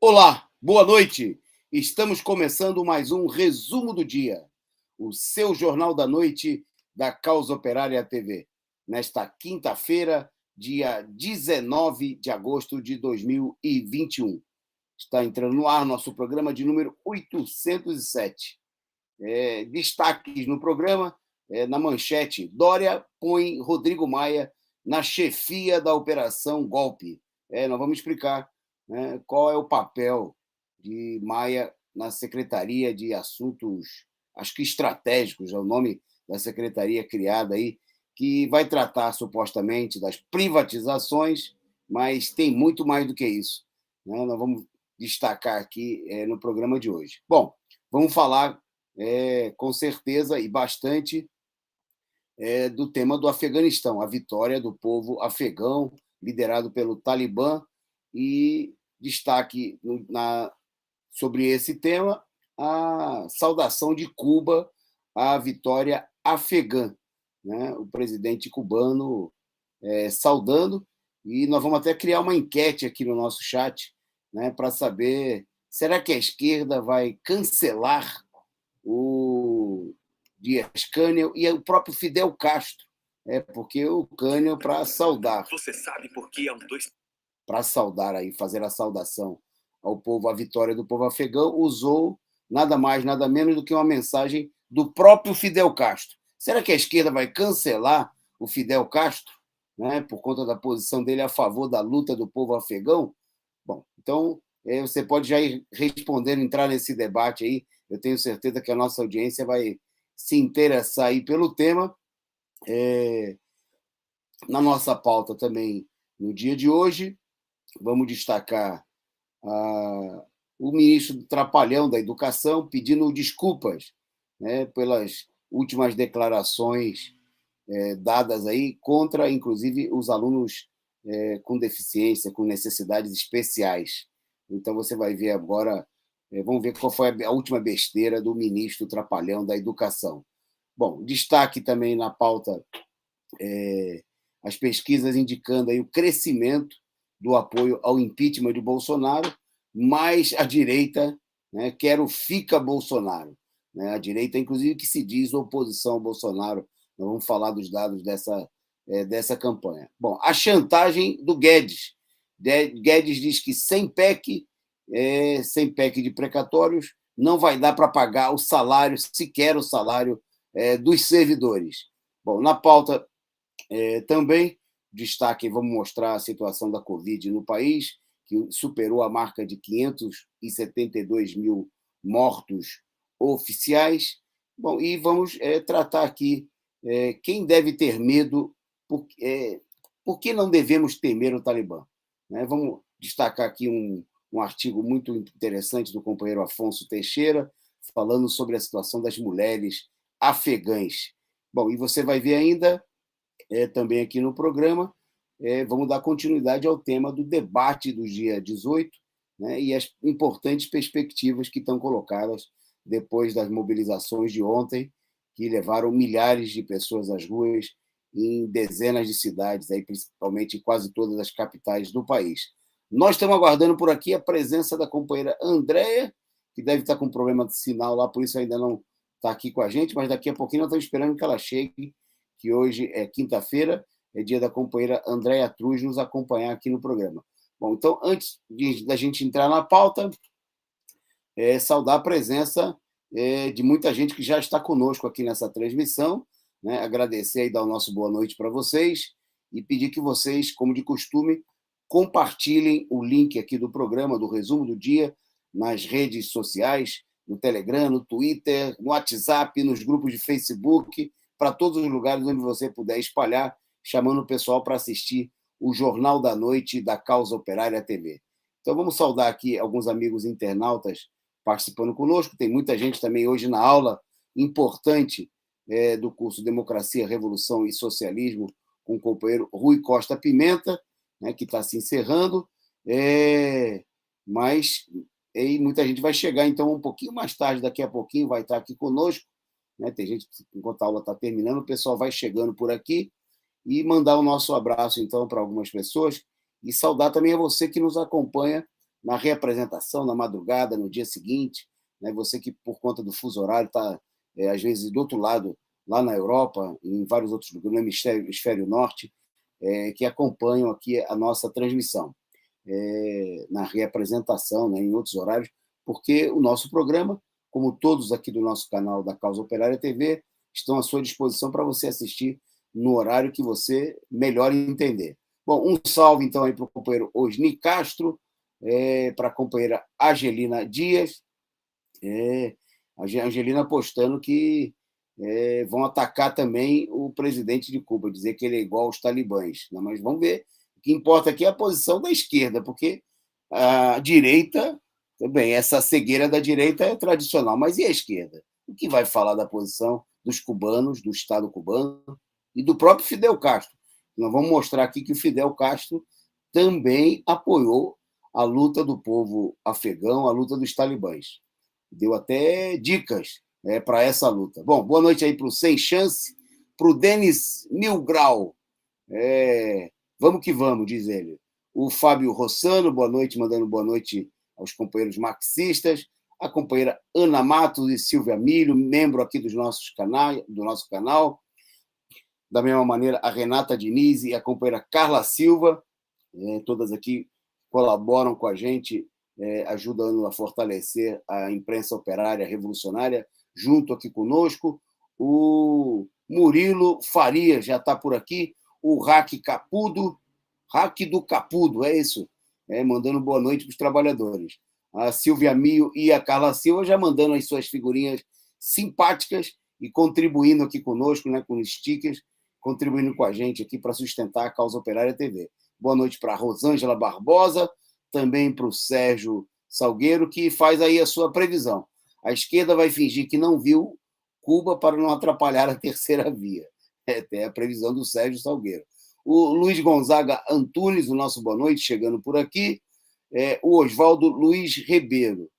Olá, boa noite. Estamos começando mais um resumo do dia, o seu jornal da noite da Causa Operária TV, nesta quinta-feira, dia 19 de agosto de 2021. Está entrando no ar nosso programa de número 807. Destaques no programa, na manchete, Dória põe Rodrigo Maia na chefia da Operação Golpe. Nós vamos explicar, né, qual é o papel de Maia na Secretaria de Assuntos, acho que estratégicos, é o nome da secretaria criada aí, que vai tratar supostamente das privatizações, mas tem muito mais do que isso, né? Nós vamos destacar aqui no programa de hoje. Bom, vamos falar com certeza e bastante do tema do Afeganistão, a vitória do povo afegão, liderado pelo Talibã, e destaque sobre esse tema a saudação de Cuba à vitória afegã, né? O presidente cubano saudando, e nós vamos até criar uma enquete aqui no nosso chat, né, para saber, será que a esquerda vai cancelar o Dias-Canel e o próprio Fidel Castro, porque o Canel, para saudar, você sabe por que é um dois, para saudar aí, fazer a saudação ao povo, a vitória do povo afegão, usou nada mais, nada menos do que uma mensagem do próprio Fidel Castro. Será que a esquerda vai cancelar o Fidel Castro, né, por conta da posição dele a favor da luta do povo afegão? Bom, então você pode já ir respondendo, entrar nesse debate aí. Eu tenho certeza que a nossa audiência vai se interessar aí pelo tema. Na nossa pauta também, no dia de hoje, vamos destacar o ministro Trapalhão da Educação pedindo desculpas, né, pelas últimas declarações dadas aí contra, inclusive, os alunos com deficiência, com necessidades especiais. Então, você vai ver agora, vamos ver qual foi a última besteira do ministro Trapalhão da Educação. Bom, destaque também na pauta as pesquisas indicando aí o crescimento do apoio ao impeachment de Bolsonaro, mas a direita, né, quer o fica Bolsonaro. Né? A direita, inclusive, que se diz oposição ao Bolsonaro. Nós vamos falar dos dados dessa campanha. Bom, a chantagem do Guedes. Guedes diz que sem PEC de precatórios, não vai dar para pagar o salário, sequer o salário dos servidores. Bom, na pauta também, destaque, vamos mostrar a situação da Covid no país, que superou a marca de 572 mil mortos oficiais. Bom, e vamos tratar aqui quem deve ter medo, por que não devemos temer o Talibã. Né? Vamos destacar aqui um artigo muito interessante do companheiro Afonso Teixeira, falando sobre a situação das mulheres afegãs. Bom, e você vai ver ainda também aqui no programa, vamos dar continuidade ao tema do debate do dia 18, né, e as importantes perspectivas que estão colocadas depois das mobilizações de ontem, que levaram milhares de pessoas às ruas em dezenas de cidades, aí, principalmente em quase todas as capitais do país. Nós estamos aguardando por aqui a presença da companheira Andréia, que deve estar com problema de sinal lá, por isso ainda não está aqui com a gente, mas daqui a pouquinho nós estamos esperando que ela chegue, que hoje é quinta-feira, é dia da companheira Andréia Truz nos acompanhar aqui no programa. Bom, então, antes da gente entrar na pauta, saudar a presença de muita gente que já está conosco aqui nessa transmissão, né? Agradecer e dar o nosso boa noite para vocês e pedir que vocês, como de costume, compartilhem o link aqui do programa, do resumo do dia, nas redes sociais, no Telegram, no Twitter, no WhatsApp, nos grupos de Facebook, para todos os lugares onde você puder espalhar, chamando o pessoal para assistir o Jornal da Noite da Causa Operária TV. Então, vamos saudar aqui alguns amigos internautas participando conosco. Tem muita gente também hoje na aula importante do curso Democracia, Revolução e Socialismo, com o companheiro Rui Costa Pimenta, né, que está se encerrando, mas muita gente vai chegar, então, um pouquinho mais tarde, daqui a pouquinho, vai estar aqui conosco. Né? Tem gente, enquanto a aula está terminando, o pessoal vai chegando por aqui, e mandar o nosso abraço, então, para algumas pessoas, e saudar também a você que nos acompanha na reapresentação, na madrugada, no dia seguinte, né? Você que, por conta do fuso horário, está, às vezes, do outro lado, lá na Europa, em vários outros lugares, no hemisfério norte, que acompanham aqui a nossa transmissão, na reapresentação, né, em outros horários, porque o nosso programa, como todos aqui do nosso canal da Causa Operária TV, estão à sua disposição para você assistir no horário que você melhor entender. Bom, um salve, então, aí para o companheiro Osni Castro, para a companheira Angelina Dias, a Angelina postando que vão atacar também o presidente de Cuba, dizer que ele é igual aos talibãs. Não, mas vamos ver. O que importa aqui é a posição da esquerda, porque a direita, também, essa cegueira da direita é tradicional, mas e a esquerda? O que vai falar da posição dos cubanos, do Estado cubano e do próprio Fidel Castro? Nós vamos mostrar aqui que o Fidel Castro também apoiou a luta do povo afegão, a luta dos talibãs. Deu até dicas para essa luta. Bom, boa noite aí para o Sem Chance, para o Denis Milgrau. Vamos que vamos, diz ele. O Fábio Rossano, boa noite, mandando boa noite aos companheiros marxistas. A companheira Ana Matos e Silvia Milho, membro aqui do nosso canal. Da mesma maneira, a Renata Diniz e a companheira Carla Silva, todas aqui colaboram com a gente, ajudando a fortalecer a imprensa operária revolucionária, junto aqui conosco. O Murilo Faria já está por aqui, o Raque do Capudo, é isso, mandando boa noite para os trabalhadores. A Silvia Mio e a Carla Silva já mandando as suas figurinhas simpáticas e contribuindo aqui conosco, né, com stickers, contribuindo com a gente aqui para sustentar a Causa Operária TV. Boa noite para a Rosângela Barbosa, também para o Sérgio Salgueiro, que faz aí a sua previsão. A esquerda vai fingir que não viu Cuba para não atrapalhar a terceira via. É a previsão do Sérgio Salgueiro. O Luiz Gonzaga Antunes, o nosso boa noite, chegando por aqui. O Oswaldo Luiz Ribeiro,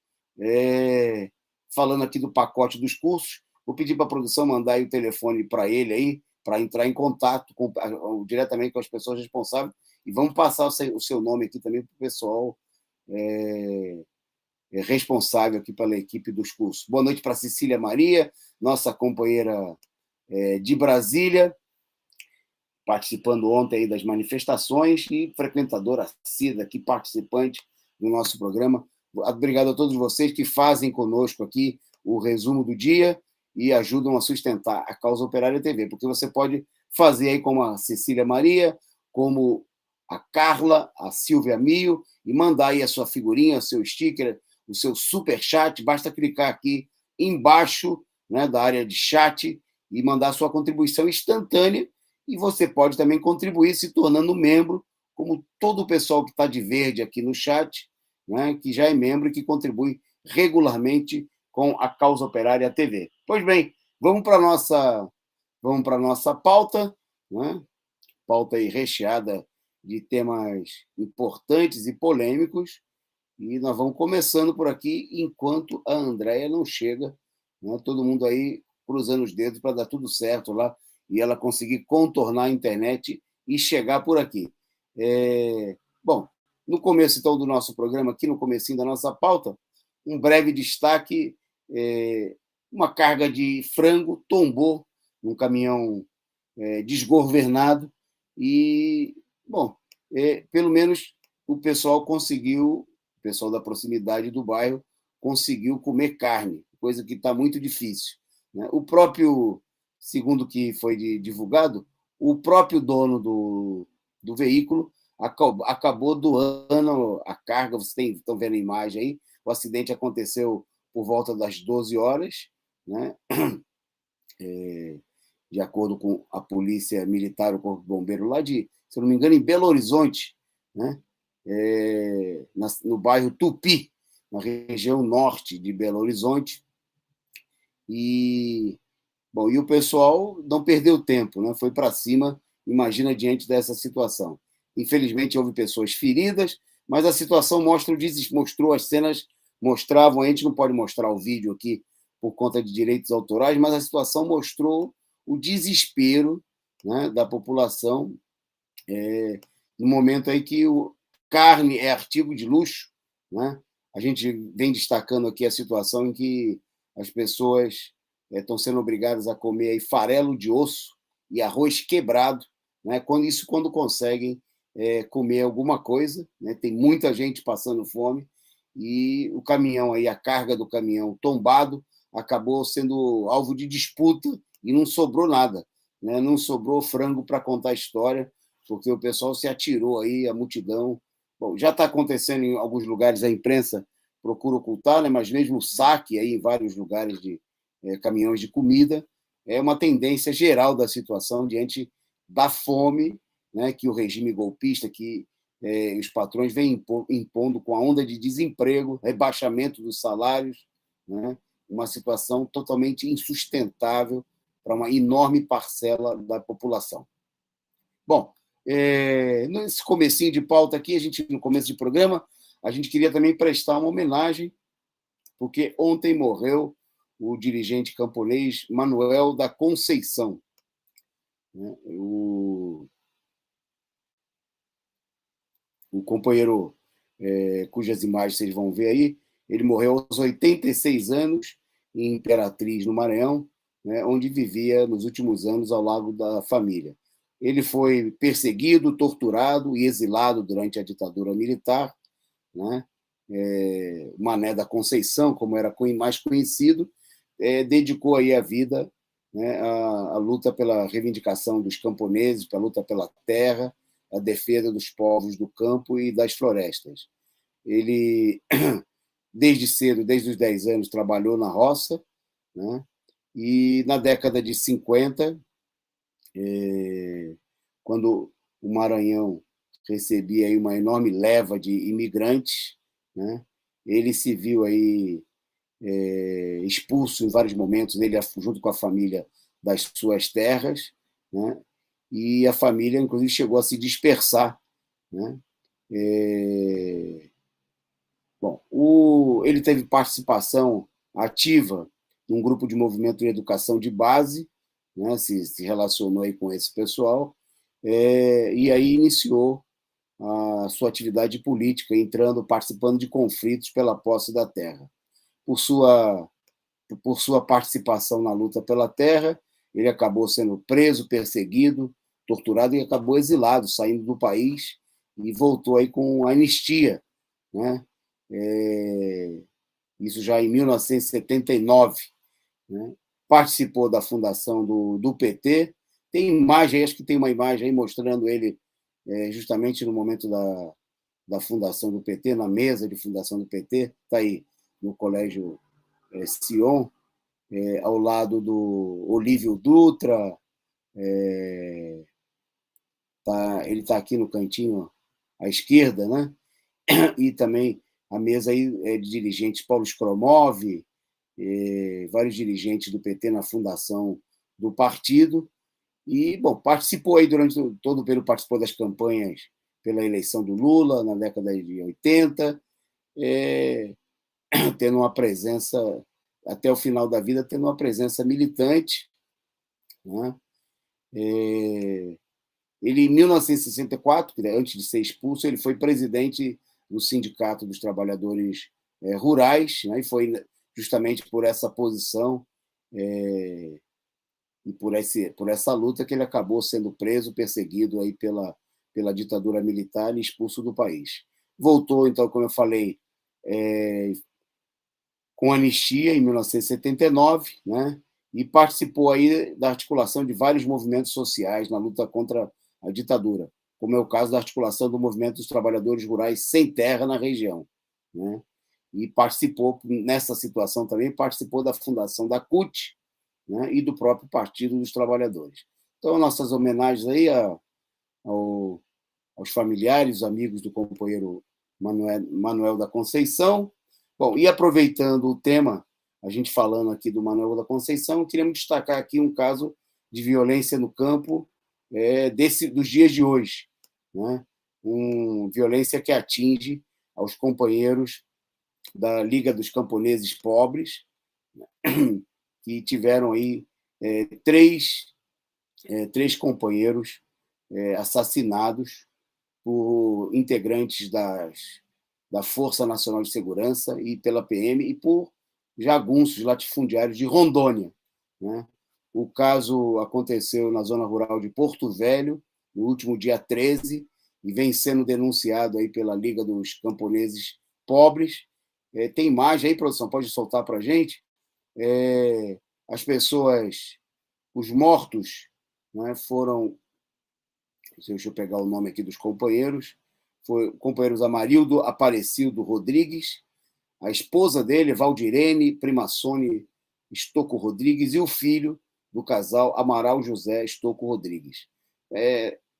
falando aqui do pacote dos cursos. Vou pedir para a produção mandar aí o telefone para ele aí, para entrar em contato diretamente com as pessoas responsáveis, e vamos passar o seu nome aqui também para o pessoal responsável aqui pela equipe dos cursos. Boa noite para Cecília Maria, nossa companheira de Brasília, participando ontem aí das manifestações, e frequentadora assídua aqui, participante do nosso programa. Obrigado a todos vocês que fazem conosco aqui o resumo do dia e ajudam a sustentar a Causa Operária TV, porque você pode fazer aí como a Cecília Maria, como a Carla, a Silvia Mio, e mandar aí a sua figurinha, o seu sticker, o seu superchat. Basta clicar aqui embaixo, né, da área de chat e mandar a sua contribuição instantânea, e você pode também contribuir se tornando membro, como todo o pessoal que está de verde aqui no chat, né, que já é membro e que contribui regularmente com a Causa Operária TV. Pois bem, vamos para a nossa pauta, né? Pauta aí recheada de temas importantes e polêmicos, e nós vamos começando por aqui enquanto a Andréia não chega, né? Todo mundo aí cruzando os dedos para dar tudo certo lá e ela conseguir contornar a internet e chegar por aqui. Bom, no começo, então, do nosso programa, aqui no comecinho da nossa pauta, um breve destaque: uma carga de frango tombou num caminhão desgovernado e, bom, pelo menos o pessoal da proximidade do bairro conseguiu comer carne, coisa que está muito difícil, né? O próprio, segundo que foi divulgado, o próprio dono do veículo acabou doando a carga. Vocês estão vendo a imagem aí. O acidente aconteceu por volta das 12 horas, né? De acordo com a Polícia Militar, o Corpo de Bombeiro, lá de, se eu não me engano, em Belo Horizonte, né? No bairro Tupi, na região norte de Belo Horizonte. E o pessoal não perdeu tempo, né? Foi para cima, imagina, diante dessa situação. Infelizmente, houve pessoas feridas, mas a situação mostrou as cenas, mostravam, a gente não pode mostrar o vídeo aqui por conta de direitos autorais, mas a situação mostrou o desespero, né, da população, no momento aí que carne é artigo de luxo, né? A gente vem destacando aqui a situação em que as pessoas estão sendo obrigadas a comer aí farelo de osso e arroz quebrado, né? Quando conseguem comer alguma coisa, né? Tem muita gente passando fome e o caminhão aí, a carga do caminhão tombado, acabou sendo alvo de disputa e não sobrou nada, né? Não sobrou frango para contar a história, porque o pessoal se atirou aí, a multidão. Bom, já está acontecendo em alguns lugares, a imprensa procura ocultar, né? Mas mesmo o saque aí em vários lugares de caminhões de comida é uma tendência geral da situação diante da fome, né? Que o regime golpista, que os patrões vêm impondo com a onda de desemprego, rebaixamento dos salários, né? Uma situação totalmente insustentável para uma enorme parcela da população. Bom, nesse comecinho de pauta aqui, no começo de programa, a gente queria também prestar uma homenagem, porque ontem morreu o dirigente camponês Manuel da Conceição, né? O companheiro, cujas imagens vocês vão ver aí, ele morreu aos 86 anos em Imperatriz, no Maranhão, né, onde vivia nos últimos anos ao lado da família. Ele foi perseguido, torturado e exilado durante a ditadura militar, né? Mané da Conceição, como era mais conhecido, dedicou aí a vida, né, à luta pela reivindicação dos camponeses, pela luta pela terra, a defesa dos povos do campo e das florestas. Ele, desde cedo, desde os 10 anos, trabalhou na roça, né? E na década de 50, quando o Maranhão recebia aí uma enorme leva de imigrantes, né? Ele se viu aí expulso em vários momentos, ele junto com a família das suas terras, né? E a família, inclusive, chegou a se dispersar, né? Bom, ele teve participação ativa num grupo de movimento de educação de base, né? Se relacionou aí com esse pessoal, e aí iniciou a sua atividade política, participando de conflitos pela posse da terra. Por sua participação na luta pela terra, ele acabou sendo preso, perseguido, torturado e acabou exilado, saindo do país e voltou aí com anistia, né? Isso já em 1979, né? Participou da fundação do PT. Tem imagem, acho que tem uma imagem aí mostrando ele justamente no momento da fundação do PT, na mesa de fundação do PT, está aí no Colégio Sion, ao lado do Olívio Dutra, ele está aqui no cantinho à esquerda, né? E também a mesa aí é de dirigentes, Paulo Skromov, vários dirigentes do PT na fundação do partido, e, bom, participou aí durante todo o período, participou das campanhas pela eleição do Lula na década de 80, tendo uma presença, até o final da vida, tendo uma presença militante, né? Ele, em 1964, antes de ser expulso, ele foi presidente do Sindicato dos Trabalhadores Rurais, né? E foi justamente por essa posição e por essa luta que ele acabou sendo preso, perseguido aí pela ditadura militar e expulso do país. Voltou, então, como eu falei, com anistia em 1979, né? E participou aí da articulação de vários movimentos sociais na luta contra a ditadura, como é o caso da articulação do movimento dos trabalhadores rurais sem terra na região, né? E participou, nessa situação também, participou da fundação da CUT, né? E do próprio Partido dos Trabalhadores. Então, nossas homenagens aí aos familiares, amigos do companheiro Manuel da Conceição. Bom, e aproveitando o tema, a gente falando aqui do Manuel da Conceição, queríamos destacar aqui um caso de violência no campo dos dias de hoje, né? Violência que atinge aos companheiros da Liga dos Camponeses Pobres, que tiveram aí três companheiros assassinados por integrantes da Força Nacional de Segurança e pela PM e por jagunços latifundiários de Rondônia, né? O caso aconteceu na zona rural de Porto Velho, no último dia 13, e vem sendo denunciado aí pela Liga dos Camponeses Pobres. Tem imagem aí, produção? Pode soltar para a gente? As pessoas, os mortos, né, foram... Deixa eu pegar o nome aqui dos companheiros. Foi companheiros Amarildo Aparecido Rodrigues, a esposa dele, Valdirene Primassone Estocco Rodrigues, e o filho do casal, Amaral José Estocco Rodrigues.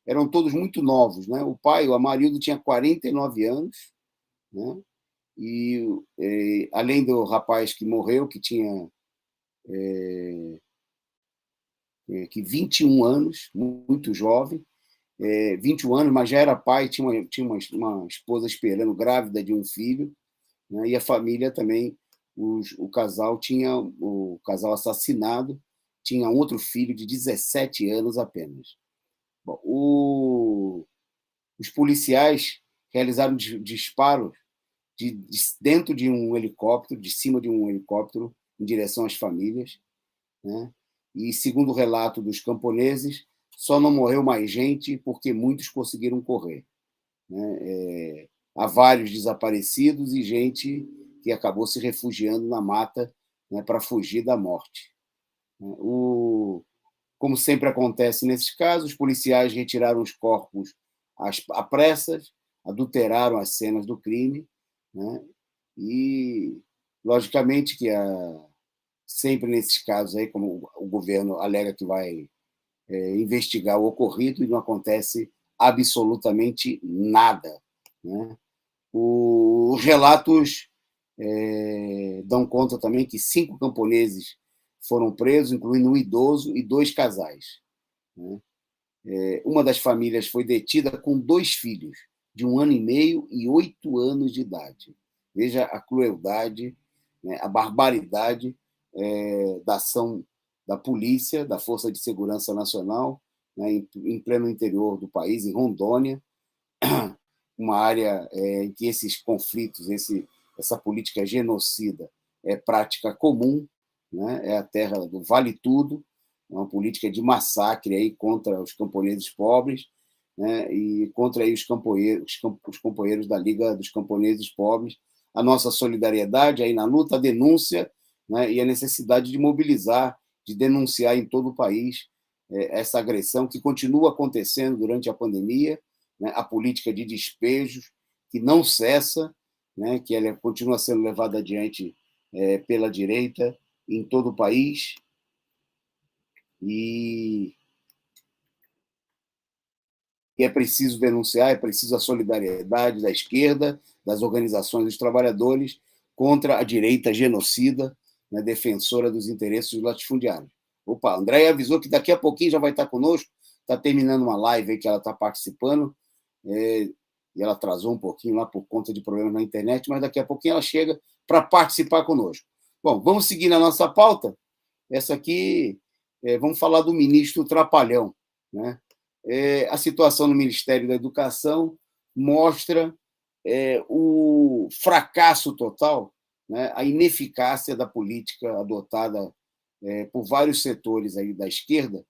Eram todos muito novos, né? O pai, o Amarildo, tinha 49 anos, né? Além do rapaz que morreu, que tinha 21 anos, muito jovem, 21 anos, mas já era pai, tinha uma esposa esperando, grávida de um filho, né? E a família também, o casal assassinado, tinha um outro filho de 17 anos apenas. Bom, os policiais realizaram disparos dentro de um helicóptero, de cima de um helicóptero, em direção às famílias, né? E, segundo o relato dos camponeses, só não morreu mais gente porque muitos conseguiram correr, né? Há vários desaparecidos e gente que acabou se refugiando na mata, né, para fugir da morte. Como sempre acontece nesses casos, os policiais retiraram os corpos às pressas, adulteraram as cenas do crime, né? E, logicamente, que sempre nesses casos, aí, como o governo alega que vai investigar o ocorrido, e não acontece absolutamente nada, né? Os relatos dão conta também que 5 camponeses foram presos, incluindo um idoso e 2 casais, né? Uma das famílias foi detida com 2 filhos, de 1 ano e meio e 8 anos de idade. Veja a crueldade, né, a barbaridade da ação da polícia, da Força de Segurança Nacional, né, em pleno interior do país, em Rondônia, uma área em que esses conflitos, essa política genocida é prática comum, né? É a terra do vale tudo, é uma política de massacre aí contra os camponeses pobres, né? E contra aí os companheiros da Liga dos Camponeses Pobres. A nossa solidariedade aí na luta, a denúncia, né? E a necessidade de mobilizar, de denunciar em todo o país essa agressão que continua acontecendo durante a pandemia, né? A política de despejos que não cessa, né? Que ela continua sendo levada adiante pela direita em todo o país, e é preciso denunciar, é preciso a solidariedade da esquerda, das organizações dos trabalhadores contra a direita genocida, né, defensora dos interesses dos latifundiários. Opa, a Andréia avisou que daqui a pouquinho já vai estar conosco, está terminando uma live aí que ela está participando, e ela atrasou um pouquinho lá por conta de problemas na internet, mas daqui a pouquinho ela chega para participar conosco. Bom, vamos seguir na nossa pauta. Essa aqui, vamos falar do ministro Trapalhão, né? A situação no Ministério da Educação mostra o fracasso total, né? A ineficácia da política adotada por vários setores aí da esquerda,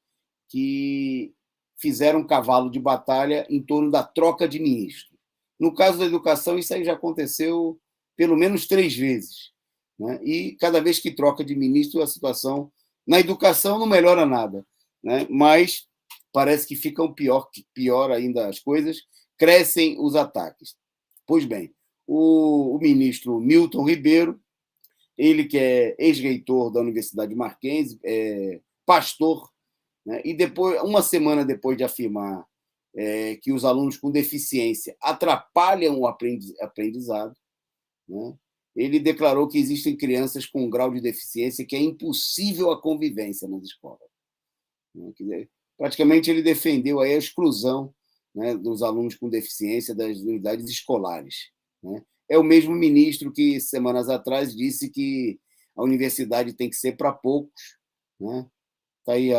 que fizeram um cavalo de batalha em torno da troca de ministro. No caso da educação, isso aí já aconteceu pelo menos 3 vezes, né? E cada vez que troca de ministro, a situação na educação não melhora nada, né? Mas parece que ficam pior ainda as coisas, crescem os ataques. Pois bem, o ministro Milton Ribeiro, ele que é ex-reitor da Universidade Mackenzie, pastor, né? E depois, uma semana depois de afirmar que os alunos com deficiência atrapalham o aprendizado, né? Ele declarou que existem crianças com um grau de deficiência que é impossível a convivência nas escolas. Praticamente ele defendeu aí a exclusão, né, dos alunos com deficiência das unidades escolares, né? É o mesmo ministro que, semanas atrás, disse que a universidade tem que ser para poucos, né? Tá aí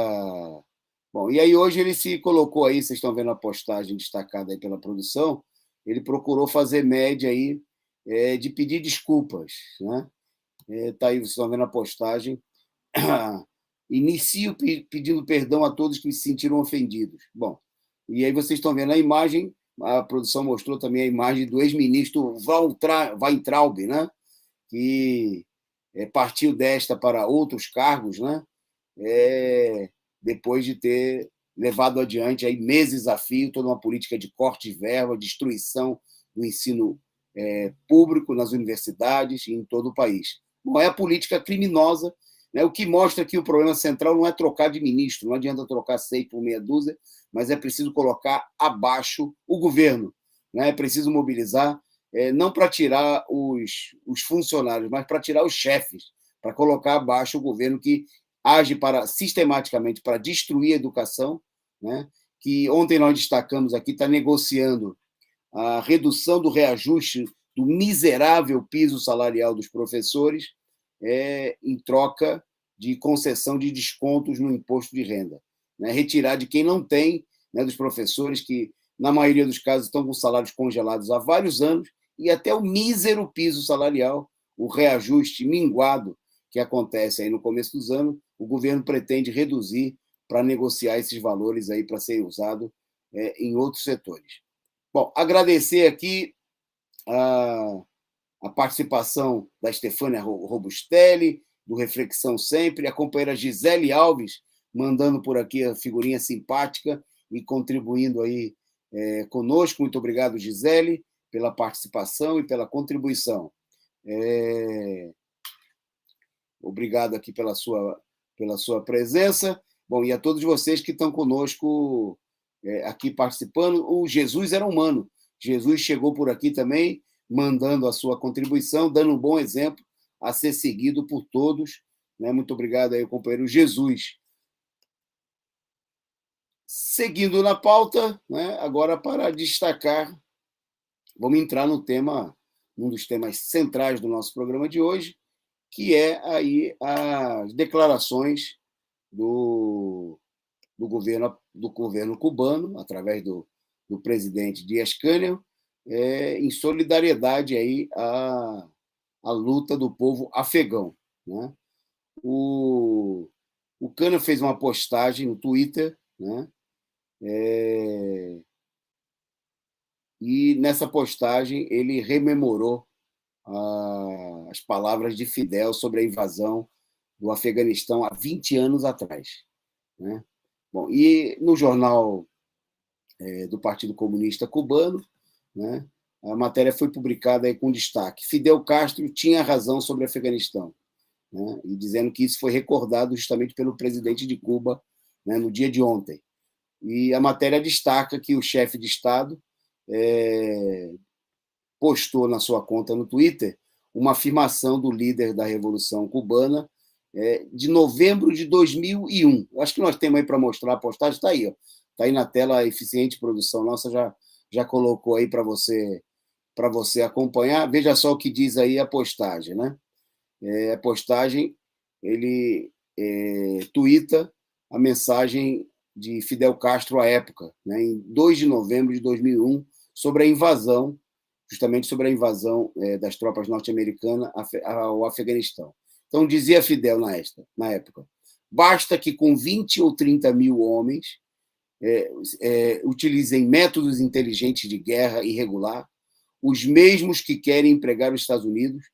Bom, e aí hoje ele se colocou aí, vocês estão vendo a postagem destacada aí pela produção, ele procurou fazer média aí de pedir desculpas. Né? Tá aí, vocês estão vendo a postagem. Inicio pedindo perdão a todos que se sentiram ofendidos. Bom, e aí vocês estão vendo a imagem, a produção mostrou também a imagem do ex-ministro Weintraub, né? Que partiu desta para outros cargos, né? Depois de ter levado adiante aí meses a fio toda uma política de corte de verba, destruição do ensino público nas universidades e em todo o país. Bom, é a política criminosa, né, o que mostra que o problema central não é trocar de ministro, não adianta trocar 100 por meia dúzia, mas é preciso colocar abaixo o governo. Né, é preciso mobilizar, não para tirar os funcionários, mas para tirar os chefes, para colocar abaixo o governo que age sistematicamente para destruir a educação, né, que ontem nós destacamos aqui, está negociando a redução do reajuste do miserável piso salarial dos professores em troca de concessão de descontos no imposto de renda. Né? Retirar de quem não tem, né, dos professores que, na maioria dos casos, estão com salários congelados há vários anos, e até o mísero piso salarial, o reajuste minguado que acontece aí no começo dos anos, o governo pretende reduzir para negociar esses valores aí para ser usado em outros setores. Bom, agradecer aqui a participação da Stefânia Robustelli, do Reflexão Sempre, a companheira Gisele Alves, mandando por aqui a figurinha simpática e contribuindo aí conosco. Muito obrigado, Gisele, pela participação e pela contribuição. Obrigado aqui pela sua presença. Bom, e a todos vocês que estão conosco aqui participando. O Jesus era humano. Jesus chegou por aqui também, mandando a sua contribuição, dando um bom exemplo a ser seguido por todos. Né? Muito obrigado aí, companheiro Jesus. Seguindo na pauta, né? Agora para destacar, vamos entrar no tema, um dos temas centrais do nosso programa de hoje, que é aí as declarações do governo cubano, através do presidente Díaz-Canel, em solidariedade aí à luta do povo afegão. Né? O Canel fez uma postagem no Twitter, né? E nessa postagem ele rememorou as palavras de Fidel sobre a invasão do Afeganistão há 20 anos atrás. Né? Bom, e no jornal do Partido Comunista Cubano, né, a matéria foi publicada aí com destaque. Fidel Castro tinha razão sobre o Afeganistão, né, e dizendo que isso foi recordado justamente pelo presidente de Cuba, né, no dia de ontem. E a matéria destaca que o chefe de Estado postou na sua conta no Twitter uma afirmação do líder da Revolução Cubana de novembro de 2001. Acho que nós temos aí para mostrar a postagem, está aí, ó. Está aí na tela, a eficiente produção nossa já colocou aí para você acompanhar. Veja só o que diz aí a postagem. Né? A postagem, ele tuita a mensagem de Fidel Castro à época, né, em 2 de novembro de 2001, sobre a invasão, justamente sobre a invasão das tropas norte-americanas ao Afeganistão. Então, dizia Fidel na época, basta que com 20 ou 30 mil homens utilizem métodos inteligentes de guerra irregular, os mesmos que querem empregar os Estados Unidos,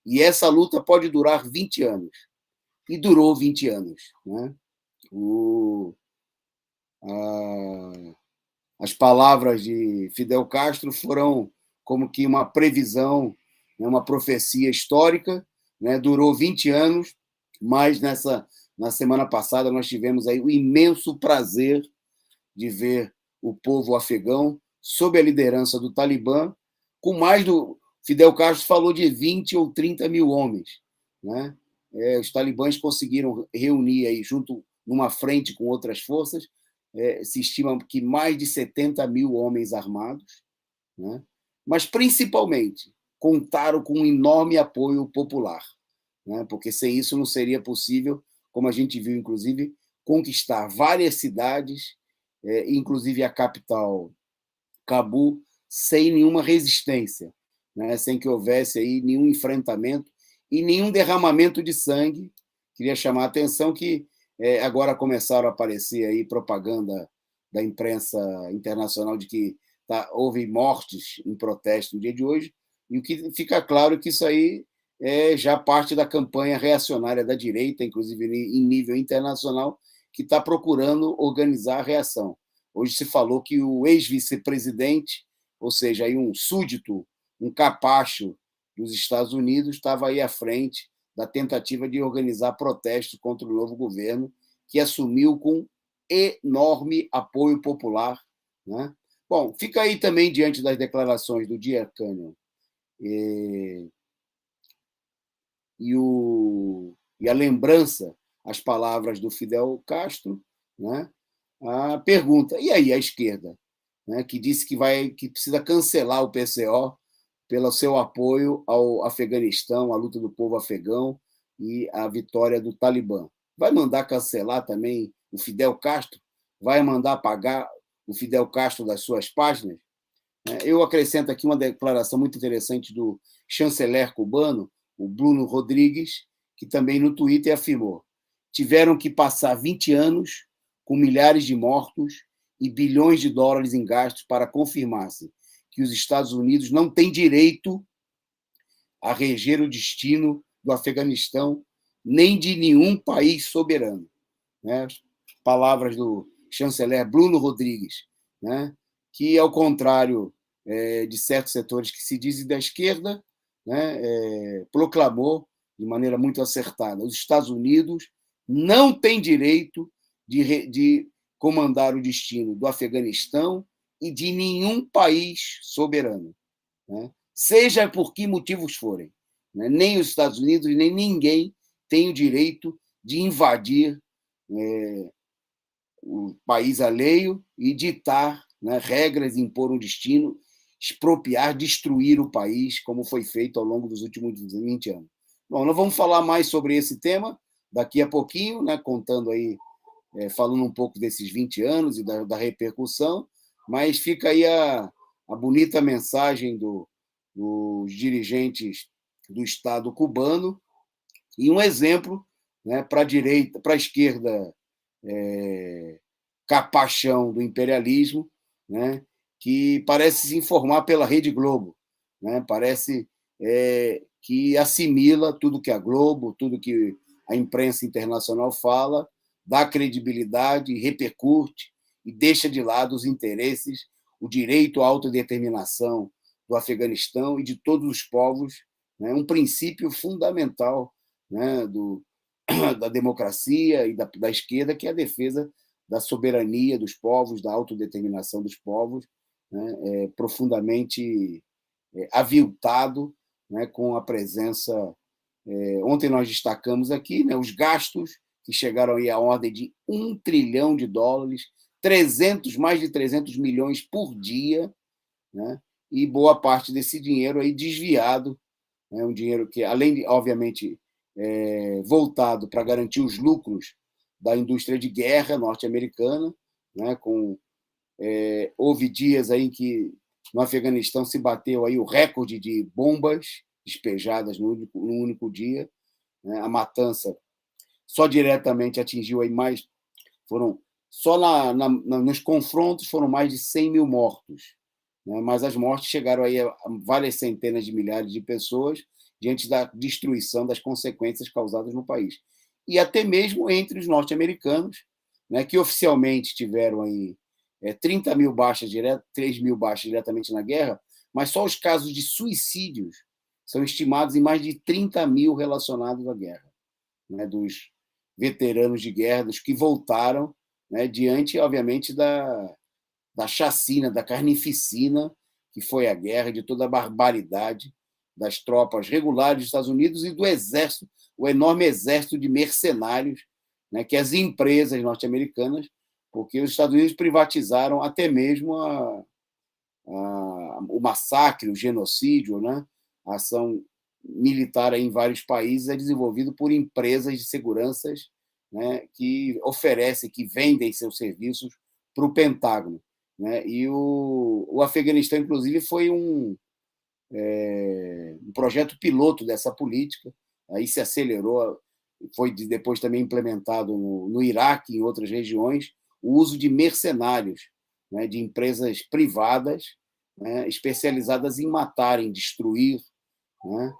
e essa luta pode durar 20 anos. E durou 20 anos. Né? As palavras de Fidel Castro foram como que uma previsão, né, uma profecia histórica, né? Durou 20 anos, mas na semana passada nós tivemos aí o imenso prazer de ver o povo afegão, sob a liderança do Talibã, com mais do... Fidel Castro falou de 20 ou 30 mil homens. Né? Os talibãs conseguiram reunir aí, junto numa frente com outras forças, se estima que mais de 70 mil homens armados, né? Mas, principalmente, contaram com um enorme apoio popular, né? Porque sem isso não seria possível, como a gente viu, inclusive, conquistar várias cidades, inclusive a capital, Cabul, sem nenhuma resistência. né, sem que houvesse aí nenhum enfrentamento e nenhum derramamento de sangue. Queria chamar a atenção que agora começaram a aparecer aí propaganda da imprensa internacional de que houve mortes em protesto no dia de hoje, e o que fica claro é que isso aí é já parte da campanha reacionária da direita, inclusive em nível internacional, que está procurando organizar a reação. Hoje se falou que o ex-vice-presidente, ou seja, aí um súdito, um capacho dos Estados Unidos, estava aí à frente da tentativa de organizar protestos contra o novo governo, que assumiu com enorme apoio popular, né? Bom, fica aí também diante das declarações do Dear Canyon e a lembrança, as palavras do Fidel Castro, né? A pergunta, e aí a esquerda, né? Que disse que precisa cancelar o PCO pelo seu apoio ao Afeganistão, à luta do povo afegão e à vitória do Talibã. Vai mandar cancelar também o Fidel Castro? Vai mandar apagar o Fidel Castro das suas páginas? Eu acrescento aqui uma declaração muito interessante do chanceler cubano, o Bruno Rodrigues, que também no Twitter afirmou: tiveram que passar 20 anos com milhares de mortos e bilhões de dólares em gastos para confirmar-se que os Estados Unidos não têm direito a reger o destino do Afeganistão nem de nenhum país soberano. Né? Palavras do chanceler Bruno Rodrigues, né? Que, ao contrário de certos setores que se dizem da esquerda, né? Proclamou de maneira muito acertada: os Estados Unidos não têm direito de comandar o destino do Afeganistão e de nenhum país soberano, né? Seja por que motivos forem. Né? Nem os Estados Unidos, nem ninguém tem o direito de invadir o país alheio e ditar, né, regras, impor um destino, expropriar, destruir o país, como foi feito ao longo dos últimos 20 anos. Bom, nós vamos falar mais sobre esse tema daqui a pouquinho, né, contando aí, falando um pouco desses 20 anos e da repercussão, mas fica aí a bonita mensagem dos dirigentes do Estado cubano e um exemplo, né, para a direita, para a esquerda capachão do imperialismo, né, que parece se informar pela Rede Globo, né, parece que assimila tudo que a Globo, tudo que a imprensa internacional fala, dá credibilidade, repercute e deixa de lado os interesses, o direito à autodeterminação do Afeganistão e de todos os povos, né, um princípio fundamental, né, da democracia e da esquerda, que é a defesa da soberania dos povos, da autodeterminação dos povos, né, profundamente aviltado, né, com a presença. Ontem nós destacamos aqui, né, os gastos que chegaram aí à ordem de $1 trilhão, mais de 300 milhões por dia, né, e boa parte desse dinheiro aí desviado, né, um dinheiro que, além de, obviamente, voltado para garantir os lucros da indústria de guerra norte-americana, né, houve dias aí em que no Afeganistão se bateu aí o recorde de bombas despejadas no único dia, né, a matança só diretamente atingiu aí nos confrontos foram mais de 100 mil mortos, né, mas as mortes chegaram aí a várias centenas de milhares de pessoas diante da destruição, das consequências causadas no país. E até mesmo entre os norte-americanos, né, que oficialmente tiveram aí 3 mil baixas diretamente na guerra, mas só os casos de suicídios são estimados em mais de 30 mil relacionados à guerra, né, dos veteranos de guerra, dos que voltaram, né, diante, obviamente, da chacina, da carnificina que foi a guerra, de toda a barbaridade das tropas regulares dos Estados Unidos e do exército, o enorme exército de mercenários, né, que as empresas norte-americanas, porque os Estados Unidos privatizaram até mesmo o massacre, o genocídio, né, a ação militar em vários países é desenvolvido por empresas de seguranças, né, que oferecem, que vendem seus serviços para o Pentágono, né? E o Afeganistão, inclusive, foi um projeto piloto dessa política, aí se acelerou, foi depois também implementado no Iraque e em outras regiões, o uso de mercenários, né, de empresas privadas, né, especializadas em matar, em destruir, né,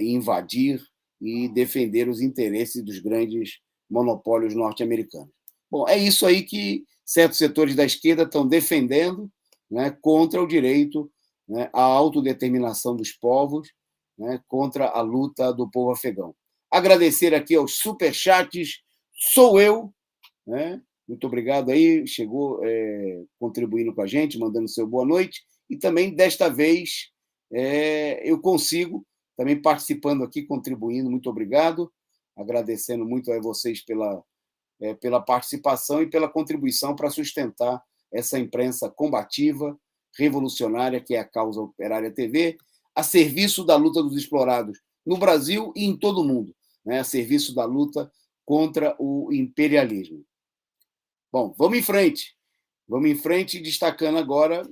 invadir e defender os interesses dos grandes monopólios norte-americanos. Bom, é isso aí que certos setores da esquerda estão defendendo, né, contra o direito, né, à autodeterminação dos povos, né, contra a luta do povo afegão. Agradecer aqui aos superchats, sou eu, né? Muito obrigado aí, chegou contribuindo com a gente, mandando seu boa noite, e também, desta vez, eu consigo, também participando aqui, contribuindo, muito obrigado, agradecendo muito a vocês pela participação e pela contribuição para sustentar essa imprensa combativa, revolucionária, que é a Causa Operária TV, a serviço da luta dos explorados no Brasil e em todo o mundo, né? A serviço da luta contra o imperialismo. Bom, vamos em frente, destacando agora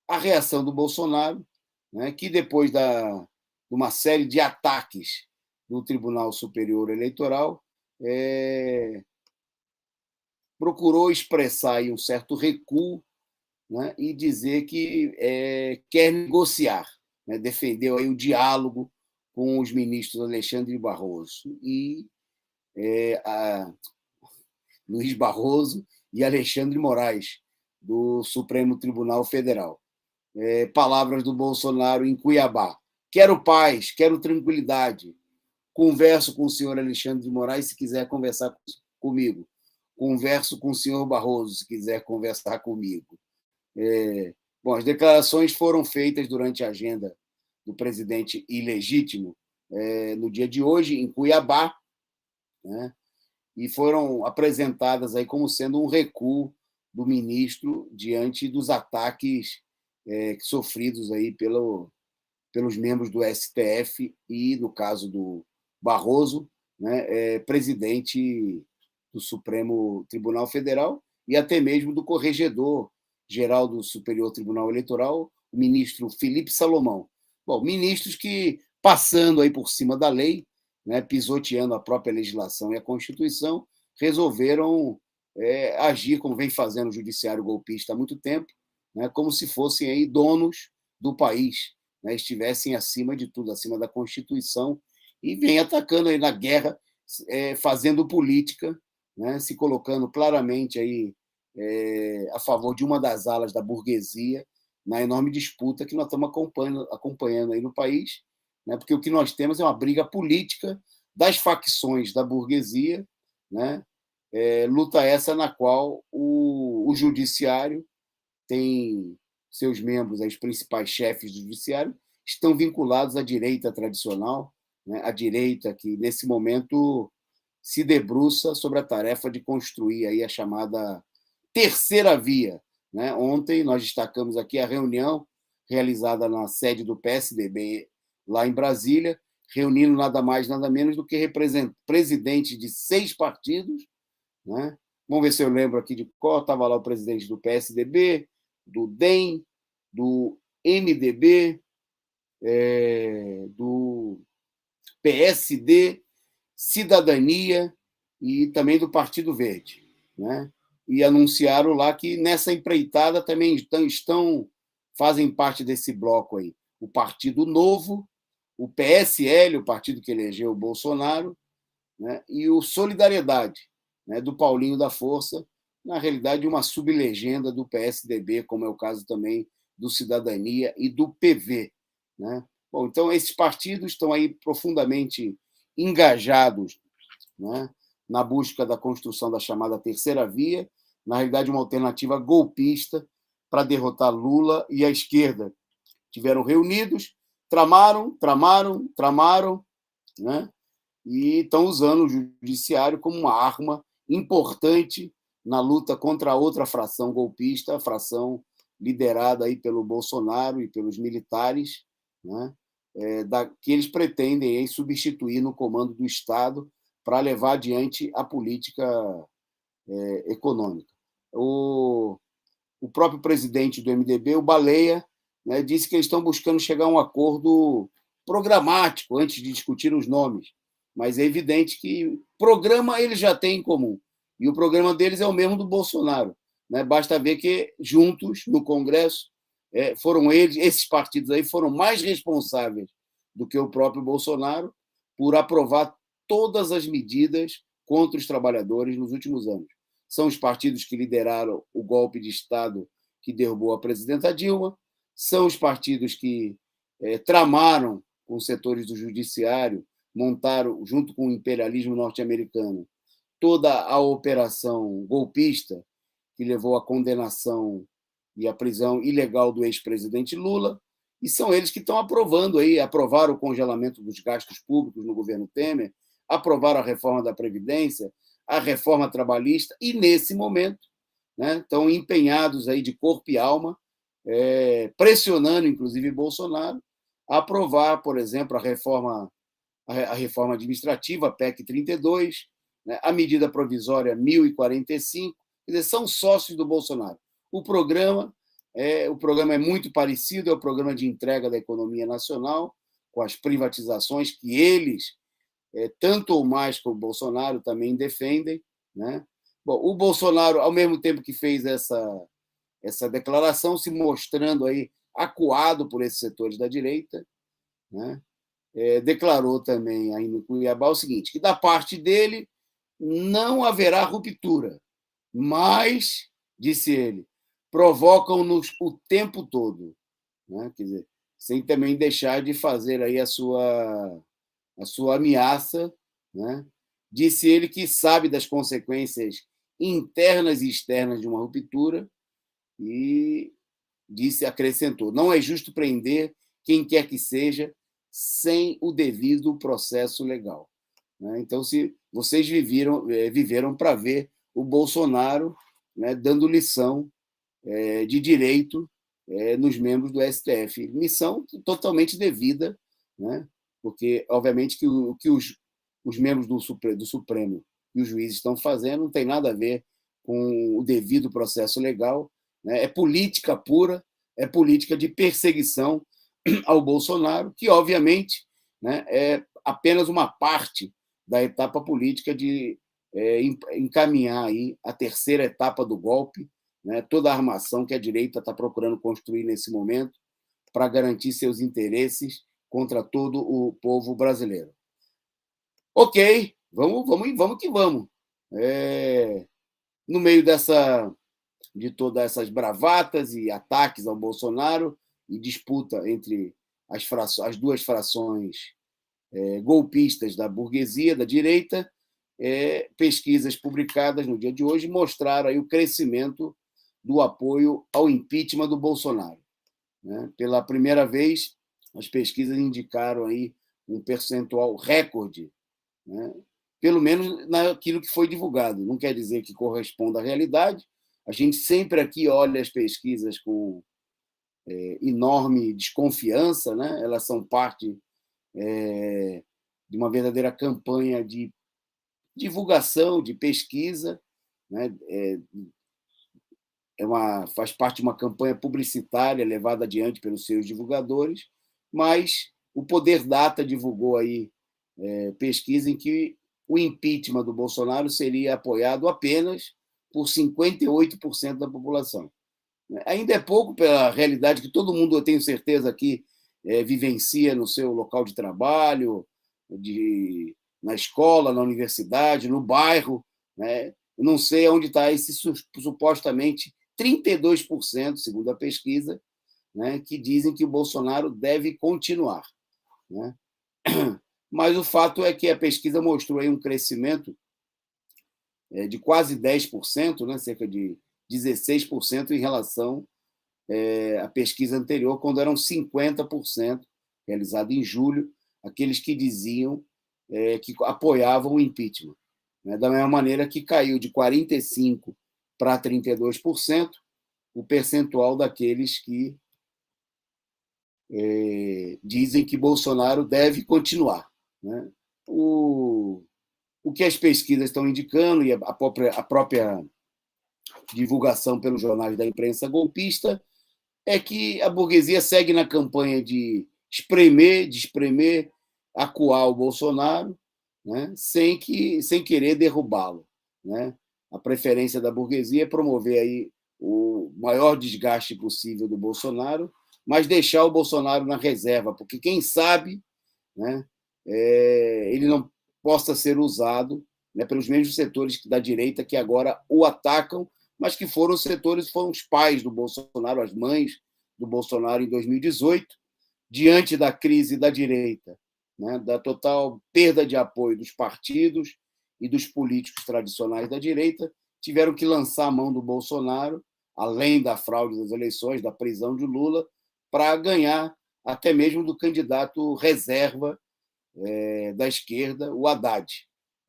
a reação do Bolsonaro, né, que depois de uma série de ataques do Tribunal Superior Eleitoral, procurou expressar aí um certo recuo, né, e dizer que quer negociar, né, defendeu aí o diálogo com os ministros Alexandre Barroso e Luiz Barroso e Alexandre Moraes, do Supremo Tribunal Federal. Palavras do Bolsonaro em Cuiabá. Quero paz, quero tranquilidade. Converso com o senhor Alexandre de Moraes se quiser conversar comigo. Converso com o senhor Barroso se quiser conversar comigo. Bom, as declarações foram feitas durante a agenda do presidente ilegítimo no dia de hoje, em Cuiabá, né? E foram apresentadas aí como sendo um recuo do ministro diante dos ataques sofridos aí pelos membros do STF e, no caso do Barroso, né, presidente do Supremo Tribunal Federal e até mesmo do Corregedor-Geral do Superior Tribunal Eleitoral, o ministro Felipe Salomão. Bom, ministros que, passando aí por cima da lei, né, pisoteando a própria legislação e a Constituição, resolveram agir como vem fazendo o judiciário golpista há muito tempo, né, como se fossem aí donos do país, né, estivessem acima de tudo, acima da Constituição, e vem atacando aí na guerra, fazendo política, né, se colocando claramente aí, a favor de uma das alas da burguesia, na enorme disputa que nós estamos acompanhando aí no país, né, porque o que nós temos é uma briga política das facções da burguesia, né, luta essa na qual o judiciário tem seus membros, os principais chefes do judiciário, estão vinculados à direita tradicional, né, a direita que, nesse momento, se debruça sobre a tarefa de construir aí a chamada terceira via. Né? Ontem nós destacamos aqui a reunião realizada na sede do PSDB, lá em Brasília, reunindo nada mais, nada menos do que presidentes de 6 partidos. Né? Vamos ver se eu lembro aqui de qual. Estava lá o presidente do PSDB, do DEM, do MDB, do PSD, Cidadania e também do Partido Verde. Né? E anunciaram lá que nessa empreitada também fazem parte desse bloco aí o Partido Novo, o PSL, o partido que elegeu o Bolsonaro, né? E o Solidariedade, né? Do Paulinho da Força, na realidade uma sublegenda do PSDB, como é o caso também do Cidadania e do PV. Né? Bom, então, esses partidos estão aí profundamente engajados, né, na busca da construção da chamada terceira via, na realidade uma alternativa golpista para derrotar Lula e a esquerda. Tiveram reunidos, tramaram, né, e estão usando o judiciário como uma arma importante na luta contra a outra fração golpista, a fração liderada aí pelo Bolsonaro e pelos militares, né, que eles pretendem aí substituir no comando do Estado para levar adiante a política econômica. O próprio presidente do MDB, o Baleia, né, disse que eles estão buscando chegar a um acordo programático antes de discutir os nomes. Mas é evidente que programa eles já têm em comum. E o programa deles é o mesmo do Bolsonaro, né? Basta ver que, juntos, no Congresso, foram eles, esses partidos aí foram mais responsáveis do que o próprio Bolsonaro por aprovar todas as medidas contra os trabalhadores nos últimos anos. São os partidos que lideraram o golpe de Estado que derrubou a presidenta Dilma, são os partidos que tramaram com os setores do judiciário, montaram, junto com o imperialismo norte-americano, toda a operação golpista que levou à condenação e à prisão ilegal do ex-presidente Lula, e são eles que estão aprovando aí, aprovaram o congelamento dos gastos públicos no governo Temer, aprovaram a reforma da Previdência, a reforma trabalhista, e, nesse momento, né, estão empenhados aí de corpo e alma, pressionando, inclusive, Bolsonaro, a aprovar, por exemplo, a reforma administrativa, a PEC 32, né, a medida provisória 1045, quer dizer, são sócios do Bolsonaro. O programa é muito parecido, é o programa de entrega da economia nacional, com as privatizações que eles, tanto ou mais que o Bolsonaro, também defendem, né? Bom, o Bolsonaro, ao mesmo tempo que fez essa declaração, se mostrando aí acuado por esses setores da direita, né? Declarou também aí no Cuiabá o seguinte, que da parte dele não haverá ruptura, mas, disse ele, provocam-nos o tempo todo, né? Quer dizer, sem também deixar de fazer aí a sua ameaça, né? Disse ele que sabe das consequências internas e externas de uma ruptura e acrescentou, não é justo prender quem quer que seja sem o devido processo legal. Então, se vocês viveram para ver o Bolsonaro, né, dando lição de direito nos membros do STF, missão totalmente devida, né, porque, obviamente, que o que os membros do Supremo e os juízes estão fazendo não tem nada a ver com o devido processo legal, né, é política pura, é política de perseguição ao Bolsonaro, que, obviamente, né, é apenas uma parte da etapa política de encaminhar aí a terceira etapa do golpe, né, toda a armação que a direita está procurando construir nesse momento para garantir seus interesses contra todo o povo brasileiro. Ok, vamos que vamos. No meio de todas essas bravatas e ataques ao Bolsonaro e disputa entre as duas frações golpistas da burguesia, da direita, pesquisas publicadas no dia de hoje mostraram aí o crescimento do apoio ao impeachment do Bolsonaro, né? Pela primeira vez, as pesquisas indicaram aí um percentual recorde, né? Pelo menos naquilo que foi divulgado. Não quer dizer que corresponda à realidade. A gente sempre aqui olha as pesquisas com enorme desconfiança, né? Elas são parte de uma verdadeira campanha de divulgação, de pesquisa, né? Faz parte de uma campanha publicitária levada adiante pelos seus divulgadores, mas o Poder Data divulgou aí pesquisa em que o impeachment do Bolsonaro seria apoiado apenas por 58% da população. Ainda é pouco pela realidade que todo mundo, eu tenho certeza, aqui vivencia no seu local de trabalho, na escola, na universidade, no bairro, né? Eu não sei onde está esse supostamente 32%, segundo a pesquisa, né, que dizem que o Bolsonaro deve continuar, né? Mas o fato é que a pesquisa mostrou aí um crescimento de quase 10%, né, cerca de 16% em relação à pesquisa anterior, quando eram 50%, realizada em julho, aqueles que diziam que apoiavam o impeachment, né? Da mesma maneira que caiu de 45% para 32% o percentual daqueles que dizem que Bolsonaro deve continuar, né? O que as pesquisas estão indicando e a própria divulgação pelos jornais da imprensa golpista é que a burguesia segue na campanha de espremer, acuar o Bolsonaro, né, sem querer derrubá-lo, né? A preferência da burguesia é promover aí o maior desgaste possível do Bolsonaro, mas deixar o Bolsonaro na reserva, porque quem sabe, né, ele não possa ser usado, né, pelos mesmos setores da direita que agora o atacam, mas que foram os pais do Bolsonaro, as mães do Bolsonaro em 2018, diante da crise da direita, né, da total perda de apoio dos partidos e dos políticos tradicionais da direita, tiveram que lançar a mão do Bolsonaro, além da fraude das eleições, da prisão de Lula, para ganhar até mesmo do candidato reserva da esquerda, o Haddad,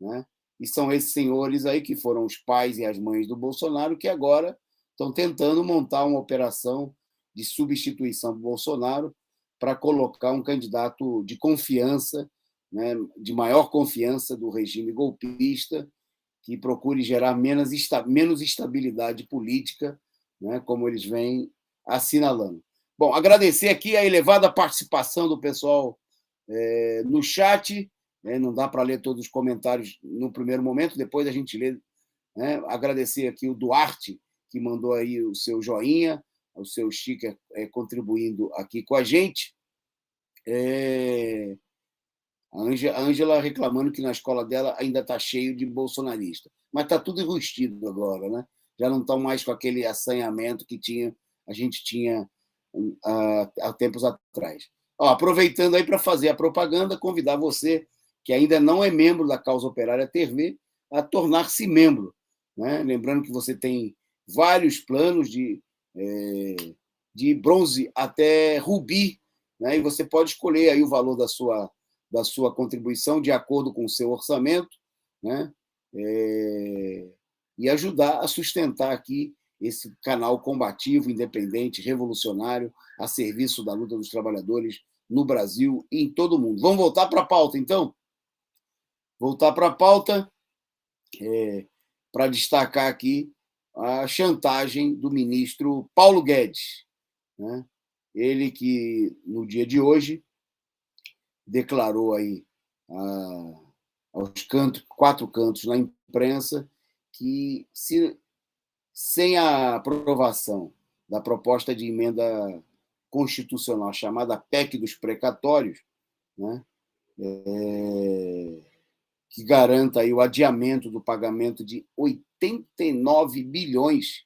né? E são esses senhores aí que foram os pais e as mães do Bolsonaro que agora estão tentando montar uma operação de substituição do Bolsonaro para colocar um candidato de confiança, né, de maior confiança do regime golpista, que procure gerar menos estabilidade política, né, como eles vêm assinalando. Bom, agradecer aqui a elevada participação do pessoal no chat, né, não dá para ler todos os comentários no primeiro momento, depois a gente lê, né? Agradecer aqui o Duarte, que mandou aí o seu joinha, o seu sticker contribuindo aqui com a gente. A Ângela reclamando que na escola dela ainda está cheio de bolsonarista, mas está tudo enrustido agora, né? Já não estão mais com aquele assanhamento que a gente tinha há tempos atrás. Ó, aproveitando aí para fazer a propaganda, convidar você que ainda não é membro da Causa Operária TV a tornar-se membro, né? Lembrando que você tem vários planos de bronze até rubi, né? E você pode escolher aí o valor da sua contribuição de acordo com o seu orçamento, né? E ajudar a sustentar aqui esse canal combativo, independente, revolucionário, a serviço da luta dos trabalhadores no Brasil e em todo o mundo. Vamos voltar para a pauta, então? Voltar para a pauta para destacar aqui a chantagem do ministro Paulo Guedes, né? Ele que, no dia de hoje, declarou aí aos quatro cantos na imprensa que, sem a aprovação da proposta de emenda constitucional chamada PEC dos precatórios, né, que garanta aí o adiamento do pagamento de 89 bilhões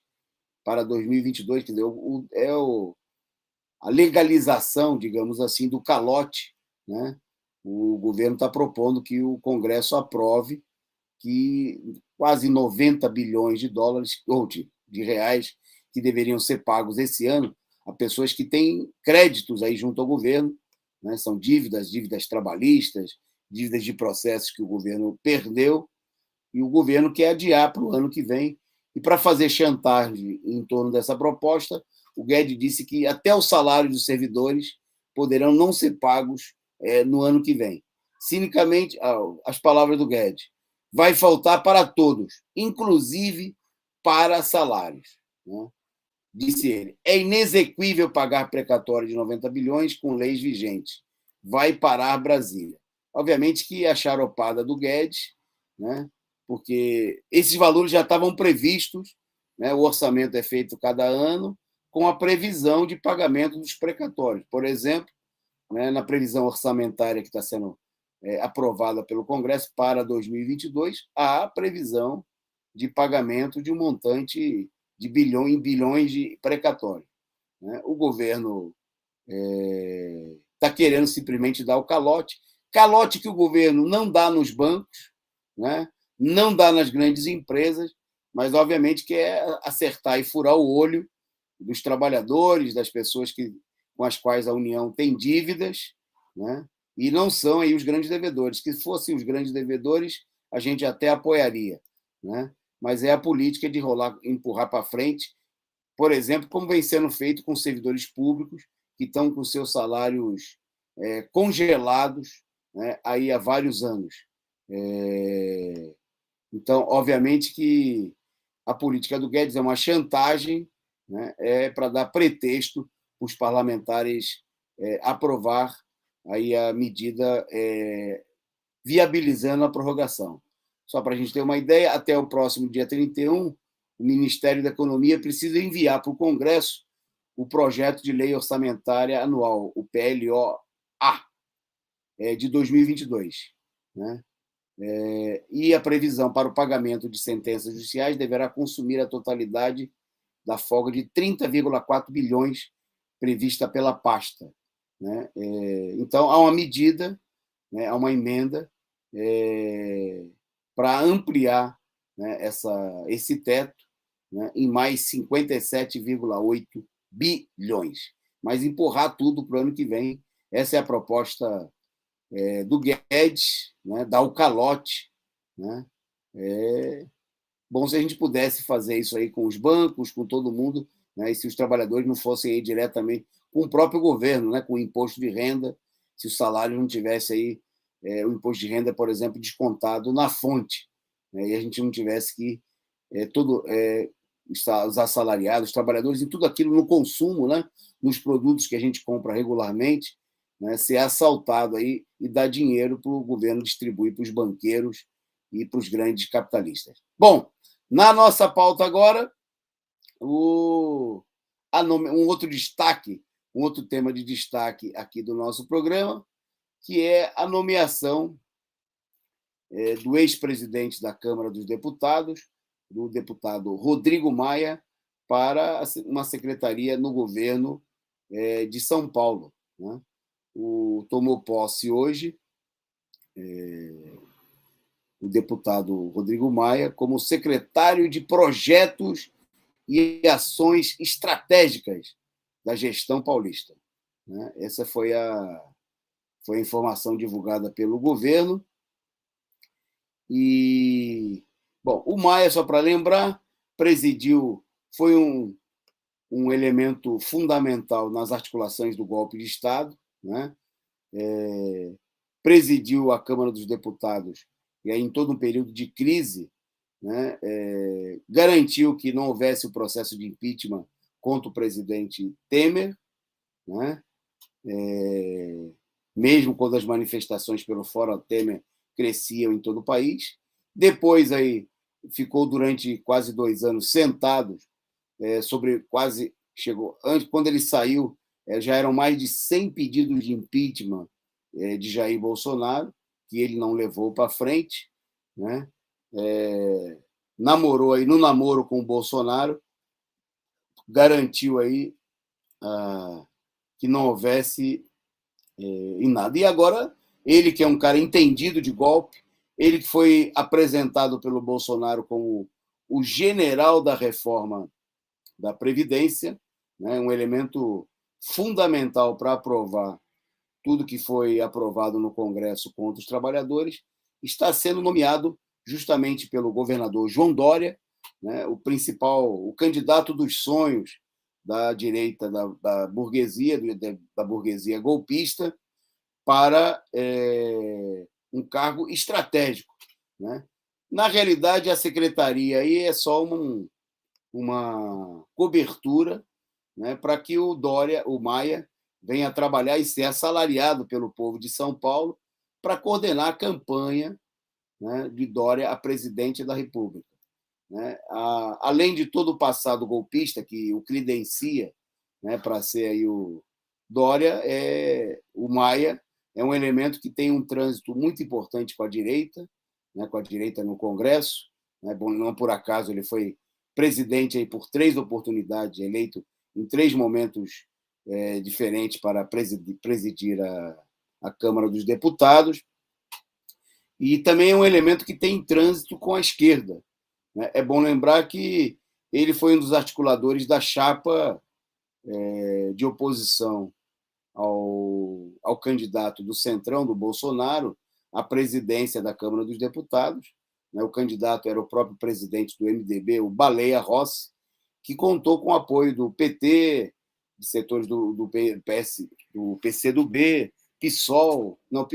para 2022, quer dizer, a legalização, digamos assim, do calote, né? O governo está propondo que o Congresso aprove que quase 90 bilhões de dólares ou de reais que deveriam ser pagos esse ano a pessoas que têm créditos aí junto ao governo, né? São dívidas trabalhistas, dívidas de processos que o governo perdeu e o governo quer adiar para o ano que vem. E para fazer chantagem em torno dessa proposta, o Guedes disse que até o salário dos servidores poderão não ser pagos no ano que vem. Cinicamente, as palavras do Guedes, vai faltar para todos, inclusive para salários, né? Disse ele, é inexequível pagar precatório de 90 bilhões com leis vigentes. Vai parar Brasília. Obviamente que a charopada do Guedes, né? Porque esses valores já estavam previstos, né? O orçamento é feito cada ano com a previsão de pagamento dos precatórios. Por exemplo, né, na previsão orçamentária que está sendo aprovada pelo Congresso para 2022, há previsão de pagamento de um montante de bilhões de precatórios, né? O governo está querendo simplesmente dar o calote que o governo não dá nos bancos, né? Não dá nas grandes empresas, mas, obviamente, quer acertar e furar o olho dos trabalhadores, das pessoas com as quais a União tem dívidas, né? E não são aí os grandes devedores. Que fossem os grandes devedores, a gente até apoiaria, né? Mas é a política de empurrar para frente, por exemplo, como vem sendo feito com servidores públicos que estão com seus salários congelados, né, aí há vários anos. Então, obviamente que a política do Guedes é uma chantagem, né, para dar pretexto os parlamentares aprovar aí a medida viabilizando a prorrogação. Só para a gente ter uma ideia, até o próximo dia 31, o Ministério da Economia precisa enviar para o Congresso o projeto de lei orçamentária anual, o PLOA, de 2022. Né? E a previsão para o pagamento de sentenças judiciais deverá consumir a totalidade da folga de 30,4 bilhões prevista pela pasta. Né? Então, há uma medida, né, há uma emenda para ampliar, né, esse teto, né, em mais 57,8 bilhões. Mas empurrar tudo para o ano que vem. Essa é a proposta do Guedes, né, dar o calote. Né? Bom se a gente pudesse fazer isso aí com os bancos, com todo mundo, né, e se os trabalhadores não fossem aí diretamente com o próprio governo, né, com o imposto de renda, se o salário não tivesse aí o imposto de renda, por exemplo, descontado na fonte, né, e a gente não tivesse que os assalariados, os trabalhadores, em tudo aquilo no consumo, né, nos produtos que a gente compra regularmente, né, ser assaltado aí e dar dinheiro para o governo distribuir para os banqueiros e para os grandes capitalistas. Bom, na nossa pauta agora, um outro destaque, um outro tema de destaque aqui do nosso programa, que é a nomeação do ex-presidente da Câmara dos Deputados, do deputado Rodrigo Maia, para uma secretaria no governo de São Paulo. Né? Tomou posse hoje o deputado Rodrigo Maia como secretário de Projetos e Ações Estratégicas da gestão paulista. Né? Essa foi a informação divulgada pelo governo. E, bom, o Maia, só para lembrar, foi um elemento fundamental nas articulações do golpe de Estado, né? Presidiu a Câmara dos Deputados e aí, em todo um período de crise, né, garantiu que não houvesse o processo de impeachment contra o presidente Temer, né, mesmo quando as manifestações pelo Fórum Temer cresciam em todo o país. Depois aí ficou durante quase 2 anos sentado quando ele saiu, já eram mais de 100 pedidos de impeachment de Jair Bolsonaro, que ele não levou para frente, né? Namorou aí, no namoro com o Bolsonaro, garantiu aí que não houvesse em nada. E agora, ele que é um cara entendido de golpe, ele que foi apresentado pelo Bolsonaro como o general da reforma da Previdência, né, um elemento fundamental para aprovar tudo que foi aprovado no Congresso contra os trabalhadores, está sendo nomeado justamente pelo governador João Dória, né, o candidato dos sonhos da direita, da burguesia golpista, para um cargo estratégico. Né? Na realidade, a secretaria aí é só uma cobertura, né, para que o Maia, venha trabalhar e ser assalariado pelo povo de São Paulo para coordenar a campanha, né, de Dória a presidente da República. Né? Além de todo o passado golpista que o credencia, né, para ser aí o Dória, o Maia é um elemento que tem um trânsito muito importante com a direita, né, com a direita no Congresso. Né? Bom, não por acaso ele foi presidente aí por 3 oportunidades, eleito em 3 momentos diferentes para presidir a Câmara dos Deputados. E também é um elemento que tem trânsito com a esquerda. Né? É bom lembrar que ele foi um dos articuladores da chapa de oposição ao candidato do Centrão, do Bolsonaro, à presidência da Câmara dos Deputados. O candidato era o próprio presidente do MDB, o Baleia Rossi, que contou com o apoio do PT, de setores do PCdoB, PSOL. Não,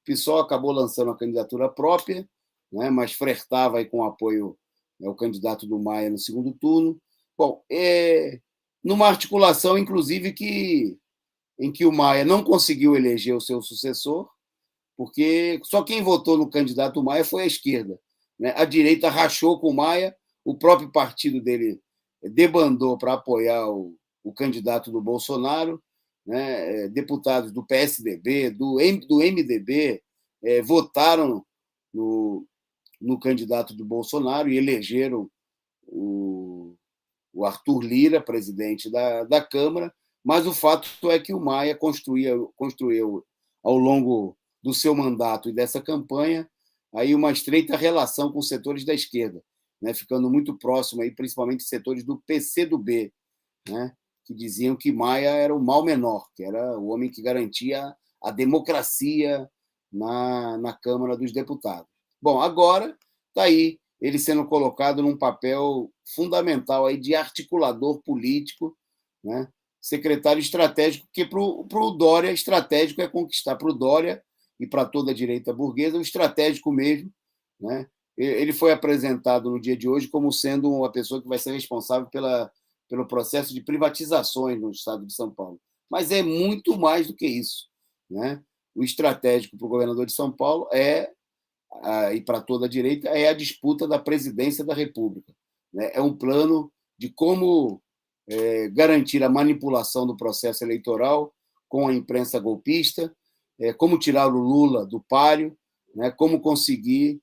PSOL acabou lançando a candidatura própria, né, mas flertava aí com o apoio ao candidato do Maia no segundo turno. Bom, numa articulação, inclusive, em que o Maia não conseguiu eleger o seu sucessor, porque só quem votou no candidato Maia foi a esquerda, né? A direita rachou com o Maia, o próprio partido dele debandou para apoiar o candidato do Bolsonaro, né? Deputados do PSDB, do MDB, votaram no candidato do Bolsonaro e elegeram o Arthur Lira, presidente da Câmara, mas o fato é que o Maia construiu ao longo do seu mandato e dessa campanha aí uma estreita relação com os setores da esquerda, né, ficando muito próximo, aí, principalmente setores do PCdoB, né, que diziam que Maia era o mal menor, que era o homem que garantia a democracia na Câmara dos Deputados. Bom, agora está aí ele sendo colocado num papel fundamental aí de articulador político, né? Secretário estratégico, porque para o Dória, estratégico é conquistar para o Dória e para toda a direita burguesa, o estratégico mesmo. Né? Ele foi apresentado no dia de hoje como sendo uma pessoa que vai ser responsável pelo processo de privatizações no estado de São Paulo. Mas é muito mais do que isso. Né? O estratégico para o governador de São Paulo e para toda a direita, é a disputa da presidência da República. Né? É um plano de como garantir a manipulação do processo eleitoral com a imprensa golpista, como tirar o Lula do páreo, né? Como conseguir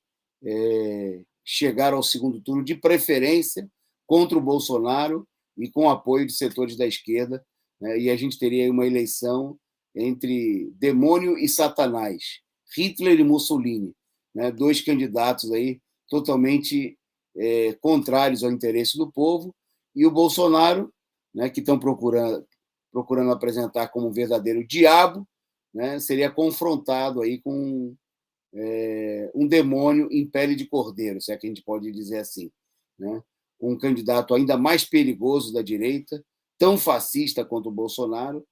chegar ao segundo turno de preferência contra o Bolsonaro e com apoio de setores da esquerda, né? E a gente teria uma eleição entre demônio e Satanás, Hitler e Mussolini, né? Dois candidatos aí totalmente contrários ao interesse do povo, e o Bolsonaro, né, que estão procurando apresentar como um verdadeiro diabo, né, seria confrontado aí com um demônio em pele de cordeiro, se é que a gente pode dizer assim, né? Um candidato ainda mais perigoso da direita, tão fascista quanto o Bolsonaro,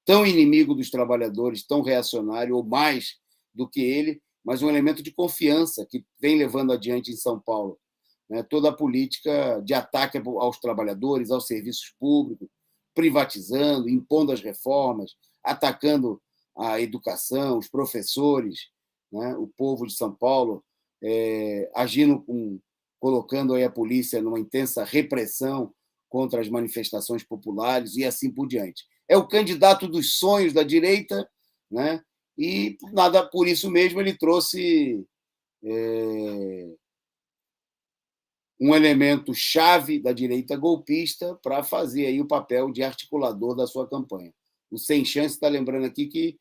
tão inimigo dos trabalhadores, tão reacionário ou mais do que ele, mas um elemento de confiança que vem levando adiante em São Paulo, né, toda a política de ataque aos trabalhadores, aos serviços públicos, privatizando, impondo as reformas, atacando a educação, os professores, né, o povo de São Paulo, agindo colocando aí a polícia numa intensa repressão contra as manifestações populares e assim por diante. É o candidato dos sonhos da direita, né? E nada por isso mesmo ele trouxe um elemento chave da direita golpista para fazer aí o papel de articulador da sua campanha. O Sem Chance está lembrando aqui que,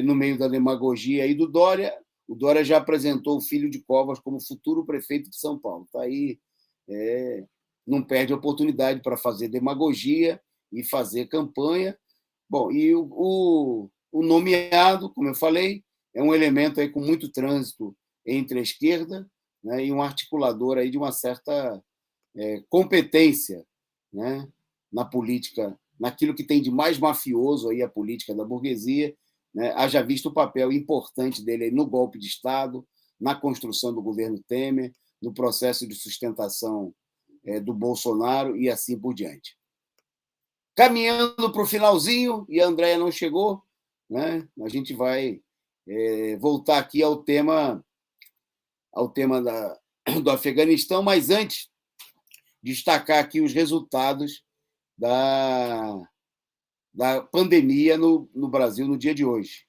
no meio da demagogia aí do Dória, o Dória já apresentou o filho de Covas como futuro prefeito de São Paulo. Está aí, não perde a oportunidade para fazer demagogia e fazer campanha. Bom, e o nomeado, como eu falei, é um elemento aí com muito trânsito entre a esquerda, né, e um articulador aí de uma certa competência, né, na política, naquilo que tem de mais mafioso aí a política da burguesia, né, haja visto o papel importante dele aí no golpe de Estado, na construção do governo Temer, no processo de sustentação do Bolsonaro e assim por diante. Caminhando para o finalzinho, e a Andréia não chegou, né, a gente vai voltar aqui ao tema do Afeganistão, mas antes, destacar aqui os resultados da pandemia no Brasil no dia de hoje.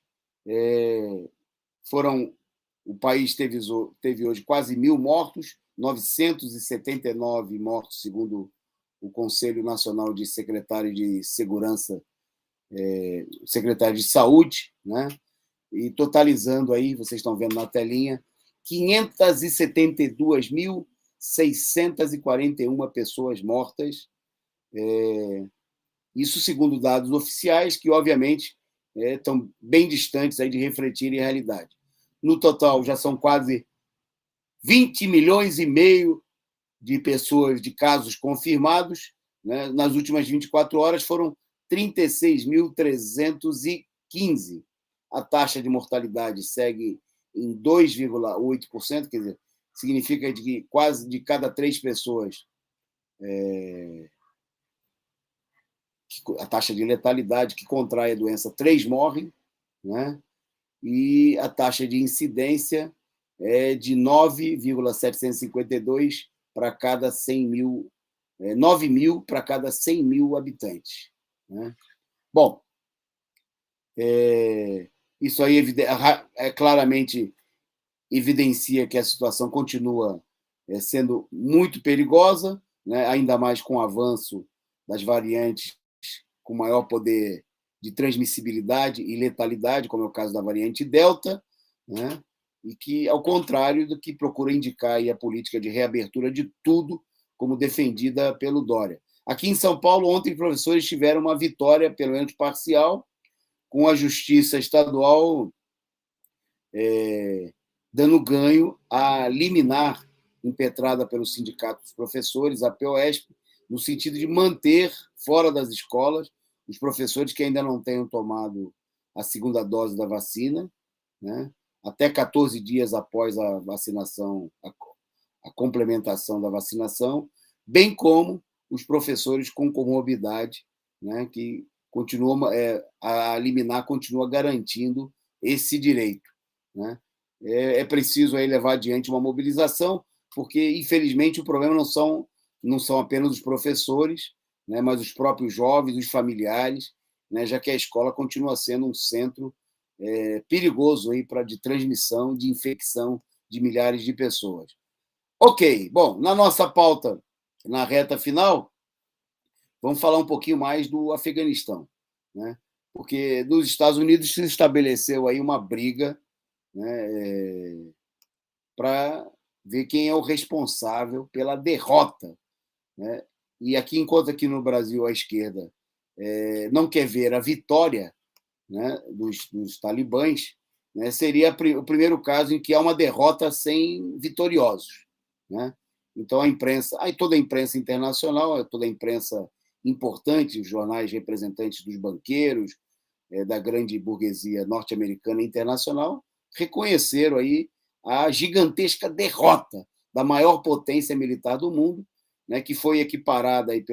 O país teve hoje quase 1.000 mortos, 979 mortos, segundo o Conselho Nacional de Secretários de Segurança, Secretário de Saúde, né? E totalizando aí, vocês estão vendo na telinha, 572.641 pessoas mortas, isso segundo dados oficiais, que obviamente estão bem distantes aí de refletirem a realidade. No total, já são quase 20 milhões e meio de pessoas, de casos confirmados, né? Nas últimas 24 horas foram 36.315. A taxa de mortalidade segue em 2,8%, quer dizer, significa que quase de cada 3 pessoas a taxa de letalidade, que contrai a doença, 3 morrem, né? E a taxa de incidência é de 9,752 para cada 100 mil, 9 mil para cada 100 mil habitantes, né? Bom, isso aí claramente evidencia que a situação continua sendo muito perigosa, né? Ainda mais com o avanço das variantes com maior poder de transmissibilidade e letalidade, como é o caso da variante Delta, né? E que, ao contrário do que procura indicar aí a política de reabertura de tudo, como defendida pelo Dória. Aqui em São Paulo, ontem, professores tiveram uma vitória, pelo menos parcial, com a Justiça Estadual dando ganho à liminar impetrada pelo Sindicato dos Professores, a POESP, no sentido de manter fora das escolas os professores que ainda não tenham tomado a segunda dose da vacina, né? Até 14 dias após a vacinação, a complementação da vacinação, bem como os professores com comorbidade, né? Que a liminar continua garantindo esse direito, né? É preciso aí levar adiante uma mobilização, porque, infelizmente, o problema não são apenas os professores, né, mas os próprios jovens, os familiares, né, já que a escola continua sendo um centro perigoso aí de transmissão, de infecção de milhares de pessoas. Ok, bom, na nossa pauta, na reta final, vamos falar um pouquinho mais do Afeganistão, né? Porque nos Estados Unidos se estabeleceu aí uma briga, né, para ver quem é o responsável pela derrota, né? E aqui, enquanto aqui no Brasil a esquerda não quer ver a vitória, né, dos talibãs, né, seria o primeiro caso em que há uma derrota sem vitoriosos, né? Então a imprensa, toda a imprensa internacional, toda a imprensa importante, os jornais representantes dos banqueiros, da grande burguesia norte-americana e internacional, reconheceram aí a gigantesca derrota da maior potência militar do mundo, né, que foi equiparada aí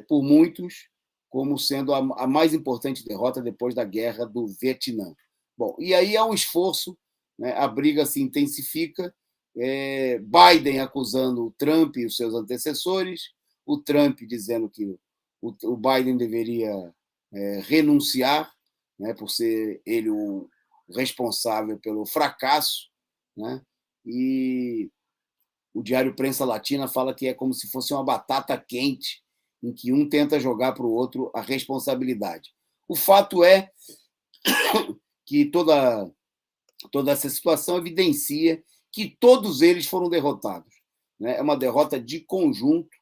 por muitos como sendo a mais importante derrota depois da guerra do Vietnã. Bom, e aí há um esforço, né, a briga se intensifica, Biden acusando o Trump e os seus antecessores, o Trump dizendo que o Biden deveria renunciar, né, por ser ele o responsável pelo fracasso, né? E o diário Prensa Latina fala que é como se fosse uma batata quente, em que um tenta jogar para o outro a responsabilidade. O fato é que toda essa situação evidencia que todos eles foram derrotados, né? É uma derrota de conjunto,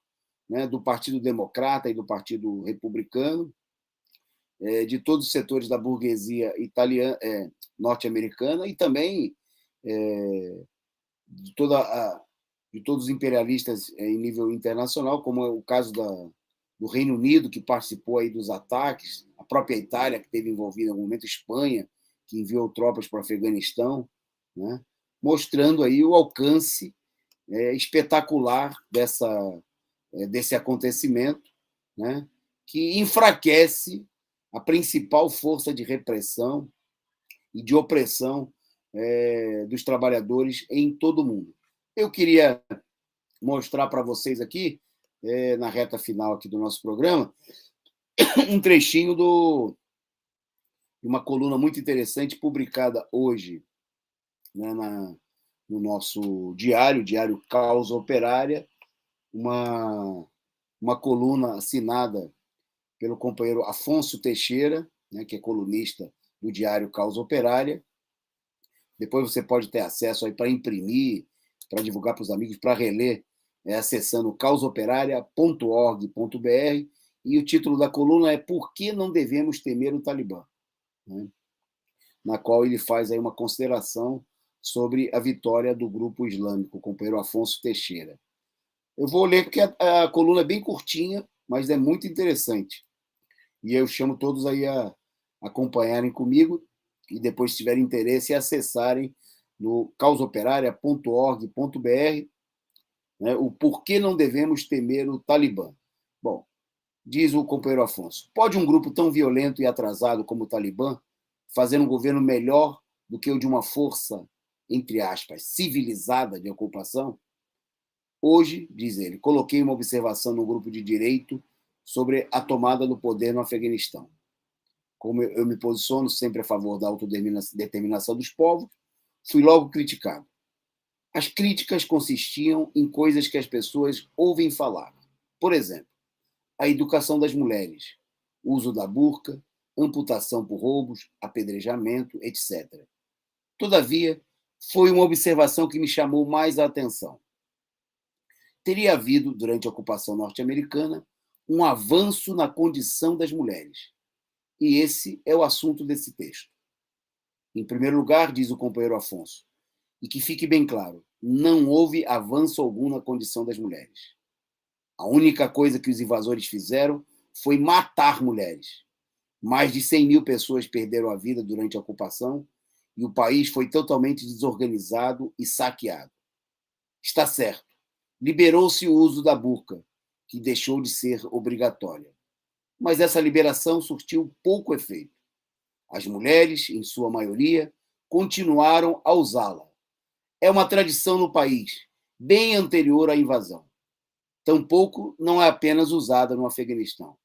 né, do Partido Democrata e do Partido Republicano, de todos os setores da burguesia italiana, norte-americana e também de todos os imperialistas em nível internacional, como é o caso do Reino Unido, que participou aí dos ataques, a própria Itália, que esteve envolvida em algum momento, Espanha, que enviou tropas para o Afeganistão, né? Mostrando aí o alcance espetacular desse acontecimento, né? Que enfraquece a principal força de repressão e de opressão dos trabalhadores em todo o mundo. Eu queria mostrar para vocês aqui, na reta final aqui do nosso programa, um trechinho de uma coluna muito interessante publicada hoje, né, no nosso Diário Causa Operária, uma coluna assinada pelo companheiro Afonso Teixeira, né, que é colunista do Diário Causa Operária. Depois você pode ter acesso aí para imprimir, para divulgar para os amigos, para reler, acessando causaoperaria.org.br, e o título da coluna é Por que não devemos temer o Talibã? Né? Na qual ele faz aí uma consideração sobre a vitória do grupo islâmico, o companheiro Afonso Teixeira. Eu vou ler porque a coluna é bem curtinha, mas é muito interessante. E eu chamo todos aí a acompanharem comigo e depois, se tiverem interesse, acessarem no causaoperaria.org.br, né, o Por que não devemos temer o Talibã. Bom, Diz o companheiro Afonso, pode um grupo tão violento e atrasado como o Talibã fazer um governo melhor do que o de uma força, entre aspas, civilizada de ocupação? Hoje, diz ele, coloquei uma observação no grupo de direito sobre a tomada do poder no Afeganistão. Como eu me posiciono sempre a favor da autodeterminação dos povos, fui logo criticado. As críticas consistiam em coisas que as pessoas ouvem falar. Por exemplo, a educação das mulheres, uso da burca, amputação por roubos, apedrejamento, etc. Todavia, foi uma observação que me chamou mais a atenção. Teria havido, durante a ocupação norte-americana, um avanço na condição das mulheres. E esse é o assunto desse texto. Em primeiro lugar, diz o companheiro Afonso, e que fique bem claro, não houve avanço algum na condição das mulheres. A única coisa que os invasores fizeram foi matar mulheres. Mais de 100 mil pessoas perderam a vida durante a ocupação e o país foi totalmente desorganizado e saqueado. Está certo, liberou-se o uso da burca, que deixou de ser obrigatória. Mas essa liberação surtiu pouco efeito. As mulheres, em sua maioria, continuaram a usá-la. É uma tradição no país, bem anterior à invasão. Tampouco não é apenas usada no Afeganistão.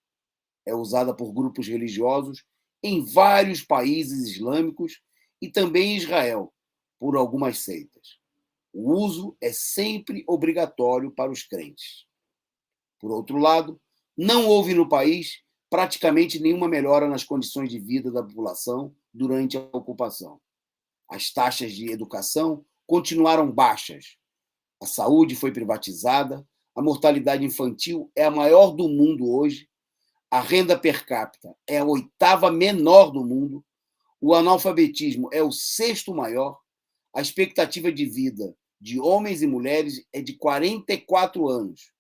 É usada por grupos religiosos em vários países islâmicos e também em Israel, por algumas seitas. O uso é sempre obrigatório para os crentes. Por outro lado, não houve no país praticamente nenhuma melhora nas condições de vida da população durante a ocupação. As taxas de educação continuaram baixas. A saúde foi privatizada, a mortalidade infantil é a maior do mundo hoje, a renda per capita é a 8ª menor do mundo, o analfabetismo é o 6º maior, a expectativa de vida de homens e mulheres é de 44 anos.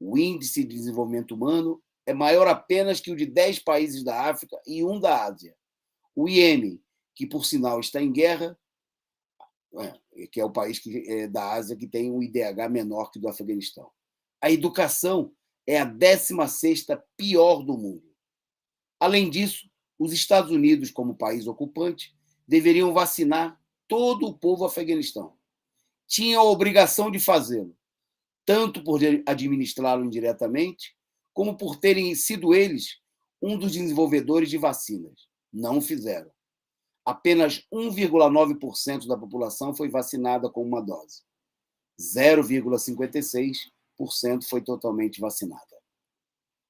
O índice de desenvolvimento humano é maior apenas que o de 10 países da África e um da Ásia. O Iêmen, que por sinal está em guerra, que é o país da Ásia que tem um IDH menor que o do Afeganistão. A educação é a 16ª pior do mundo. Além disso, os Estados Unidos, como país ocupante, deveriam vacinar todo o povo afeganistão. Tinham a obrigação de fazê-lo, tanto por administrá-lo indiretamente, como por terem sido eles um dos desenvolvedores de vacinas. Não fizeram. Apenas 1,9% da população foi vacinada com uma dose. 0,56% foi totalmente vacinada.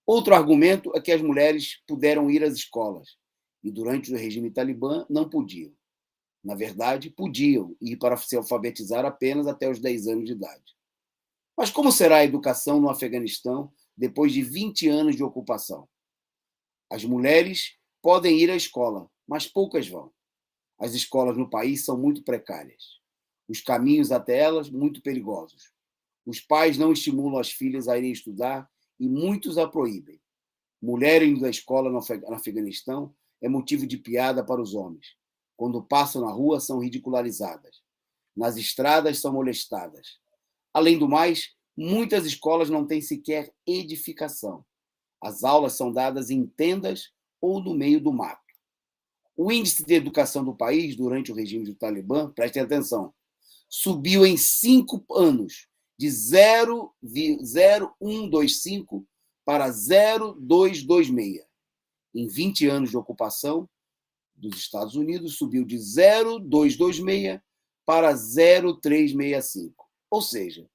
Outro argumento é que as mulheres puderam ir às escolas e, durante o regime talibã, não podiam. Na verdade, podiam ir para se alfabetizar apenas até os 10 anos de idade. Mas como será a educação no Afeganistão depois de 20 anos de ocupação? As mulheres podem ir à escola, mas poucas vão. As escolas no país são muito precárias. Os caminhos até elas, muito perigosos. Os pais não estimulam as filhas a irem estudar e muitos a proíbem. Mulher indo à escola no Afeganistão é motivo de piada para os homens. Quando passam na rua, são ridicularizadas. Nas estradas, são molestadas. Além do mais, muitas escolas não têm sequer edificação. As aulas são dadas em tendas ou no meio do mato. O índice de educação do país, durante o regime do Talibã, prestem atenção, subiu em 5 anos, de 0,0125 para 0,226. Em 20 anos de ocupação dos Estados Unidos, subiu de 0,226 para 0,365. Ou seja,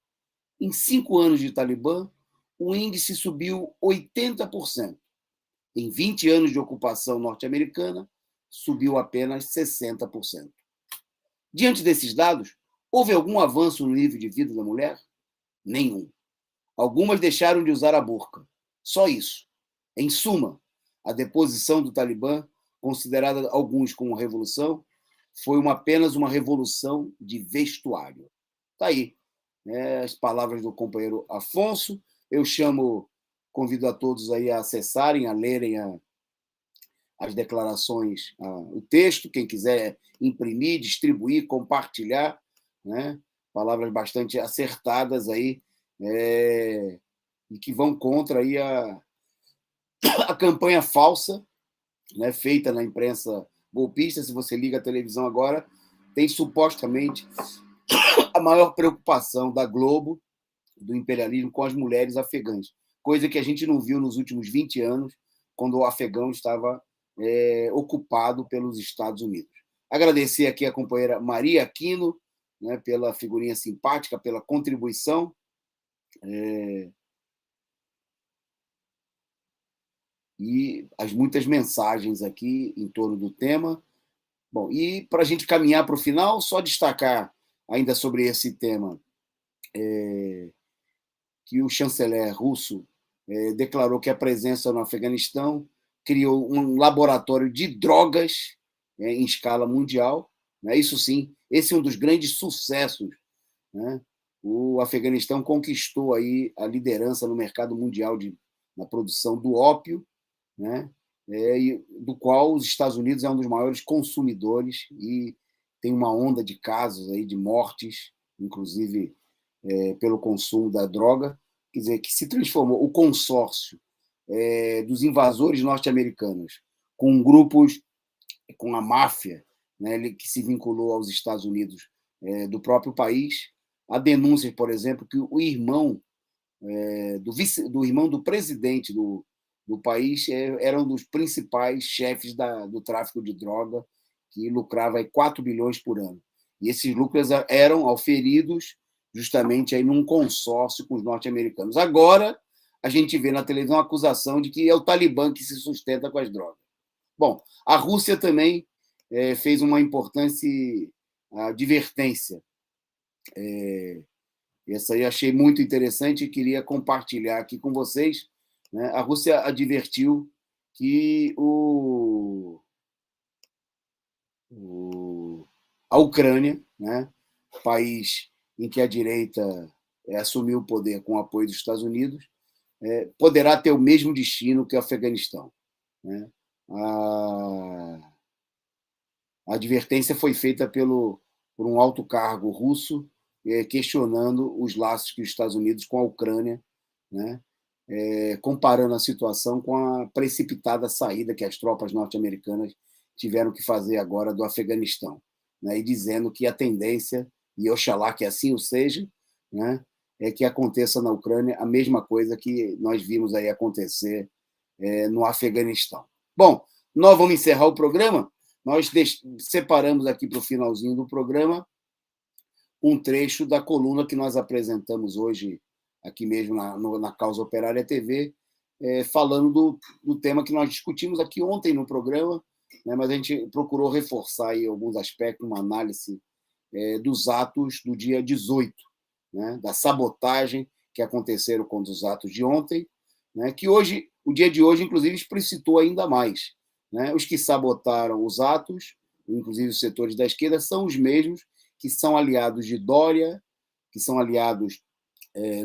em 5 anos de Talibã, o índice subiu 80%. Em 20 anos de ocupação norte-americana, subiu apenas 60%. Diante desses dados, houve algum avanço no nível de vida da mulher? Nenhum. Algumas deixaram de usar a burca. Só isso. Em suma, a deposição do Talibã, considerada alguns como uma revolução, foi apenas uma revolução de vestuário. Está aí, as palavras do companheiro Afonso. Eu convido a todos aí a acessarem, a lerem as declarações, o texto, quem quiser imprimir, distribuir, compartilhar, né? Palavras bastante acertadas aí, e que vão contra aí a campanha falsa, né, feita na imprensa golpista. Se você liga a televisão agora, tem supostamente a maior preocupação da Globo, do imperialismo, com as mulheres afegãs, coisa que a gente não viu nos últimos 20 anos, quando o afegão estava ocupado pelos Estados Unidos. Agradecer aqui a companheira Maria Aquino, né, pela figurinha simpática, pela contribuição. E as muitas mensagens aqui em torno do tema. Bom, e para a gente caminhar para o final, só destacar ainda sobre esse tema que o chanceler russo declarou que a presença no Afeganistão criou um laboratório de drogas em escala mundial. Né? Isso sim, esse é um dos grandes sucessos. Né? O Afeganistão conquistou aí a liderança no mercado mundial na produção do ópio, né? Do qual os Estados Unidos é um dos maiores consumidores e tem uma onda de casos aí de mortes, inclusive pelo consumo da droga. Quer dizer, que se transformou o consórcio dos invasores norte-americanos com grupos, com a máfia, né, que se vinculou aos Estados Unidos do próprio país. Há denúncias, por exemplo, que o irmão do irmão do presidente do país era um dos principais chefes do tráfico de droga, que lucrava 4 bilhões por ano. E esses lucros eram auferidos justamente aí num consórcio com os norte-americanos. Agora, a gente vê na televisão a acusação de que é o Talibã que se sustenta com as drogas. Bom, a Rússia também fez uma importante advertência. Essa aí achei muito interessante e queria compartilhar aqui com vocês. Né? A Rússia advertiu que a Ucrânia, né, país em que a direita assumiu o poder com o apoio dos Estados Unidos, poderá ter o mesmo destino que o Afeganistão. Né? A advertência foi feita por um alto cargo russo, questionando os laços que os Estados Unidos com a Ucrânia, né? Comparando a situação com a precipitada saída que as tropas norte-americanas tiveram que fazer agora do Afeganistão, né? E dizendo que a tendência, e oxalá que assim o seja, né, é que aconteça na Ucrânia a mesma coisa que nós vimos aí acontecer no Afeganistão. Bom, nós vamos encerrar o programa. Nós separamos aqui para o finalzinho do programa um trecho da coluna que nós apresentamos hoje, aqui mesmo na Causa Operária TV, falando do tema que nós discutimos aqui ontem no programa, né, mas a gente procurou reforçar aí alguns aspectos, uma análise dos atos do dia 18, né, da sabotagem que aconteceram contra os atos de ontem, né, que hoje, o dia de hoje, inclusive, explicitou ainda mais. Né? Os que sabotaram os atos, inclusive os setores da esquerda, são os mesmos que são aliados de Dória, que são aliados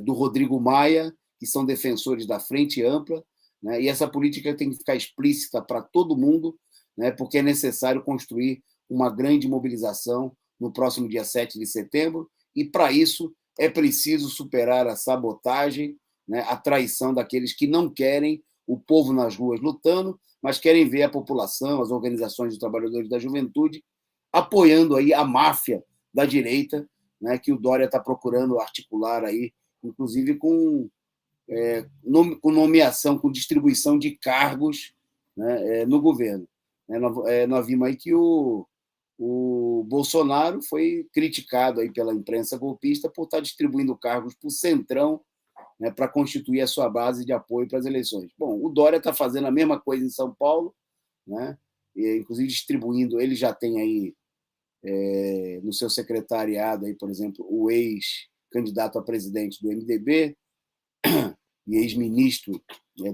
do Rodrigo Maia, que são defensores da Frente Ampla, né? E essa política tem que ficar explícita para todo mundo, né? Porque é necessário construir uma grande mobilização no próximo dia 7 de setembro, e para isso é preciso superar a sabotagem, né? A traição daqueles que não querem o povo nas ruas lutando, mas querem ver a população, as organizações de trabalhadores da juventude, apoiando aí a máfia da direita, né, que o Dória está procurando articular aí, inclusive com nomeação, com distribuição de cargos, né, no governo. Nós vimos aí que o Bolsonaro foi criticado aí pela imprensa golpista por estar distribuindo cargos para o Centrão, né, para constituir a sua base de apoio para as eleições. Bom, o Dória está fazendo a mesma coisa em São Paulo, né, inclusive distribuindo, ele já tem aí no seu secretariado, aí, por exemplo, o ex-candidato a presidente do MDB e ex-ministro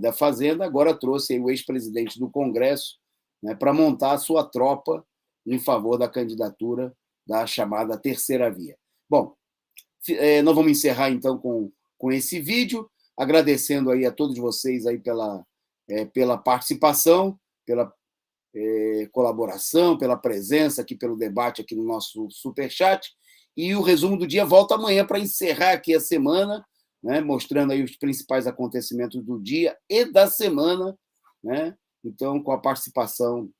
da Fazenda, agora trouxe aí o ex-presidente do Congresso, né, para montar a sua tropa em favor da candidatura da chamada Terceira Via. Bom, nós vamos encerrar, então, com esse vídeo, agradecendo aí a todos vocês aí pela participação, pela colaboração, pela presença aqui, pelo debate aqui no nosso Superchat. E o resumo do dia volta amanhã para encerrar aqui a semana, né, mostrando aí os principais acontecimentos do dia e da semana, né? Então, com a participação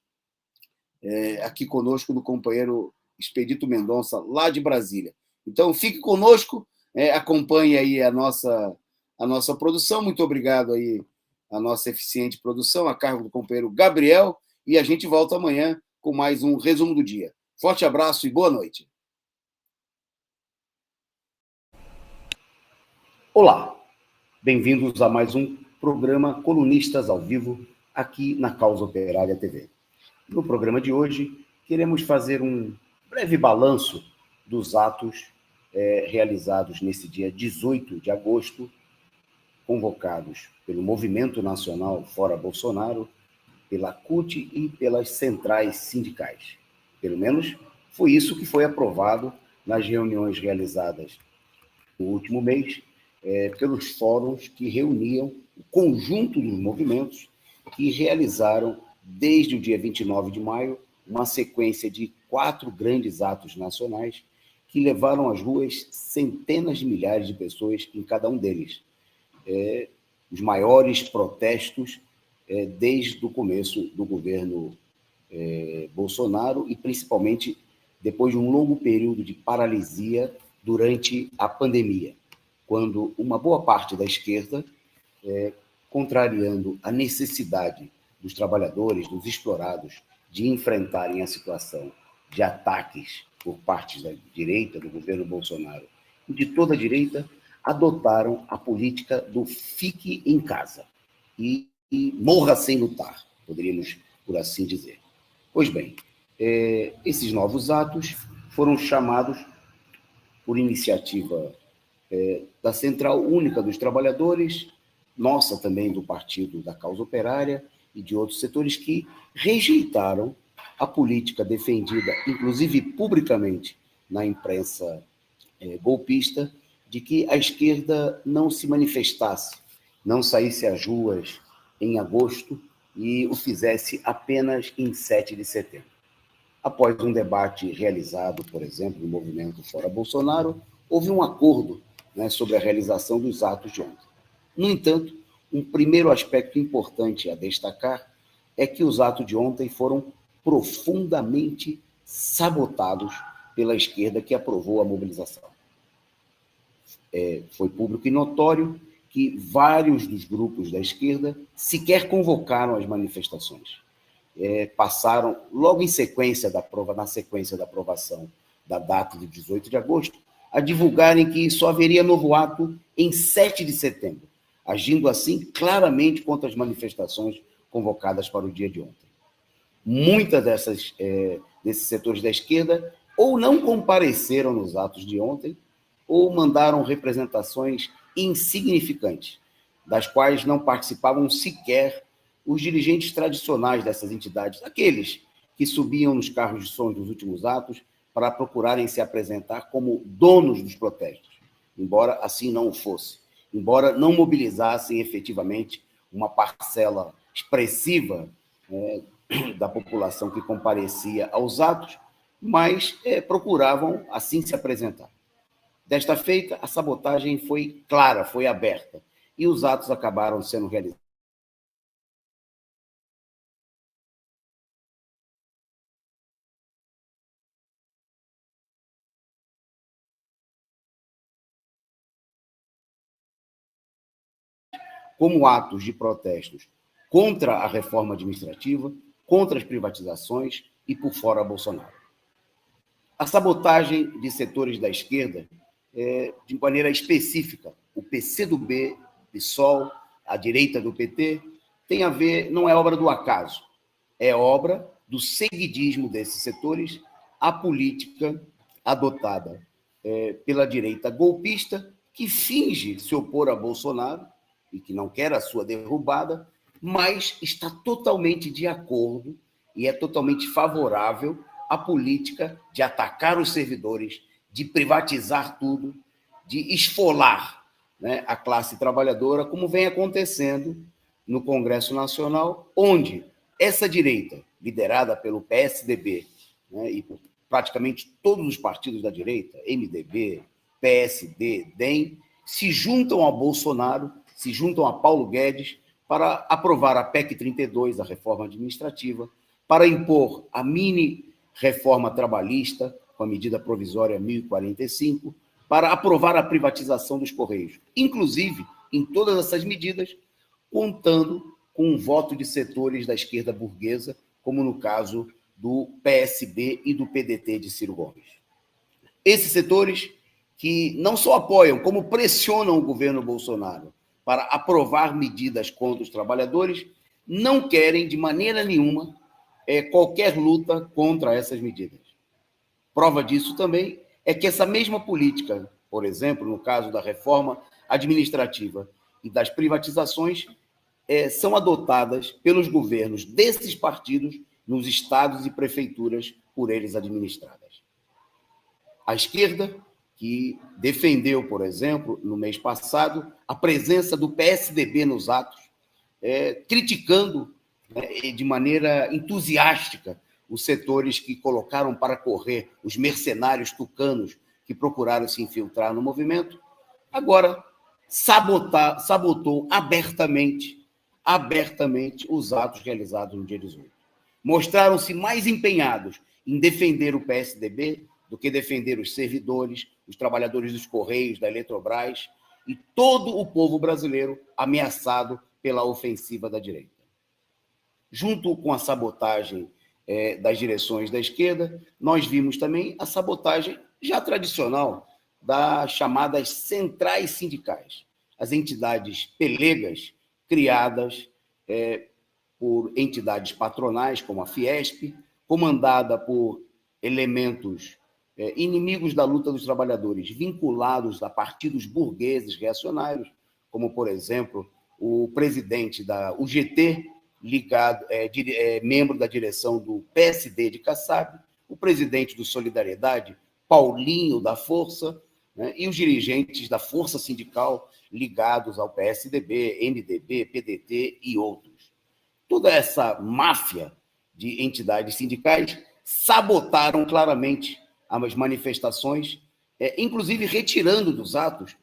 aqui conosco do companheiro Expedito Mendonça, lá de Brasília. Então, fique conosco, acompanhe aí a nossa produção. Muito obrigado aí à nossa eficiente produção, a cargo do companheiro Gabriel, e a gente volta amanhã com mais um resumo do dia. Forte abraço e boa noite. Olá, bem-vindos a mais um programa Colunistas ao Vivo, aqui na Causa Operária TV. No programa de hoje, queremos fazer um breve balanço dos atos realizados nesse dia 18 de agosto, convocados pelo Movimento Nacional Fora Bolsonaro, pela CUT e pelas centrais sindicais. Pelo menos foi isso que foi aprovado nas reuniões realizadas no último mês, pelos fóruns que reuniam o conjunto dos movimentos que realizaram, desde o dia 29 de maio, uma sequência de 4 grandes atos nacionais que levaram às ruas centenas de milhares de pessoas em cada um deles. Os maiores protestos desde o começo do governo Bolsonaro e, principalmente, depois de um longo período de paralisia durante a pandemia, quando uma boa parte da esquerda, contrariando a necessidade dos trabalhadores, dos explorados, de enfrentarem a situação de ataques por parte da direita, do governo Bolsonaro, e de toda a direita, adotaram a política do fique em casa e morra sem lutar, poderíamos por assim dizer. Pois bem, esses novos atos foram chamados por iniciativa da Central Única dos Trabalhadores, nossa também do Partido da Causa Operária e de outros setores que rejeitaram a política defendida, inclusive publicamente na imprensa golpista, de que a esquerda não se manifestasse, não saísse às ruas em agosto e o fizesse apenas em 7 de setembro. Após um debate realizado, por exemplo, no movimento Fora Bolsonaro, houve um acordo sobre a realização dos atos de ontem. No entanto, um primeiro aspecto importante a destacar é que os atos de ontem foram profundamente sabotados pela esquerda que aprovou a mobilização. Foi público e notório que vários dos grupos da esquerda sequer convocaram as manifestações. Passaram, logo em sequência na sequência da aprovação da data de 18 de agosto, a divulgarem que só haveria novo ato em 7 de setembro, agindo assim claramente contra as manifestações convocadas para o dia de ontem. Muitas desses setores da esquerda ou não compareceram nos atos de ontem, ou mandaram representações insignificantes, das quais não participavam sequer os dirigentes tradicionais dessas entidades, aqueles que subiam nos carros de som dos últimos atos para procurarem se apresentar como donos dos protestos, embora assim não o fosse, embora não mobilizassem efetivamente uma parcela expressiva da população que comparecia aos atos, mas procuravam assim se apresentar. Desta feita, a sabotagem foi clara, foi aberta, e os atos acabaram sendo realizados como atos de protestos contra a reforma administrativa, contra as privatizações e por fora Bolsonaro. A sabotagem de setores da esquerda, de maneira específica, o PCdoB, PSOL, a direita do PT, tem a ver, não é obra do acaso, é obra do seguidismo desses setores à política adotada pela direita golpista, que finge se opor a Bolsonaro e que não quer a sua derrubada, mas está totalmente de acordo e é totalmente favorável à política de atacar os servidores, de privatizar tudo, de esfolar a classe trabalhadora, como vem acontecendo no Congresso Nacional, onde essa direita, liderada pelo PSDB e por praticamente todos os partidos da direita, MDB, PSD, DEM, se juntam a Bolsonaro, se juntam a Paulo Guedes para aprovar a PEC 32, a reforma administrativa, para impor a mini-reforma trabalhista, com a medida provisória 1045, para aprovar a privatização dos Correios. Inclusive, em todas essas medidas, contando com o voto de setores da esquerda burguesa, como no caso do PSB e do PDT de Ciro Gomes. Esses setores que não só apoiam, como pressionam o governo Bolsonaro para aprovar medidas contra os trabalhadores, não querem, de maneira nenhuma, qualquer luta contra essas medidas. Prova disso também é que essa mesma política, por exemplo, no caso da reforma administrativa e das privatizações, são adotadas pelos governos desses partidos nos estados e prefeituras por eles administradas. A esquerda, que defendeu, por exemplo, no mês passado, a presença do PSDB nos atos, criticando de maneira entusiástica os setores que colocaram para correr os mercenários tucanos que procuraram se infiltrar no movimento, agora sabotou abertamente os atos realizados no dia 18. Mostraram-se mais empenhados em defender o PSDB do que defender os servidores, os trabalhadores dos Correios, da Eletrobras e todo o povo brasileiro ameaçado pela ofensiva da direita. Junto com a sabotagem das direções da esquerda, nós vimos também a sabotagem já tradicional das chamadas centrais sindicais, as entidades pelegas criadas por entidades patronais, como a Fiesp, comandada por elementos inimigos da luta dos trabalhadores, vinculados a partidos burgueses reacionários, como, por exemplo, o presidente da UGT, membro da direção do PSD de Kassab, o presidente do Solidariedade, Paulinho da Força, né, e os dirigentes da Força Sindical ligados ao PSDB, MDB, PDT e outros. Toda essa máfia de entidades sindicais sabotaram claramente as manifestações, inclusive retirando dos atos,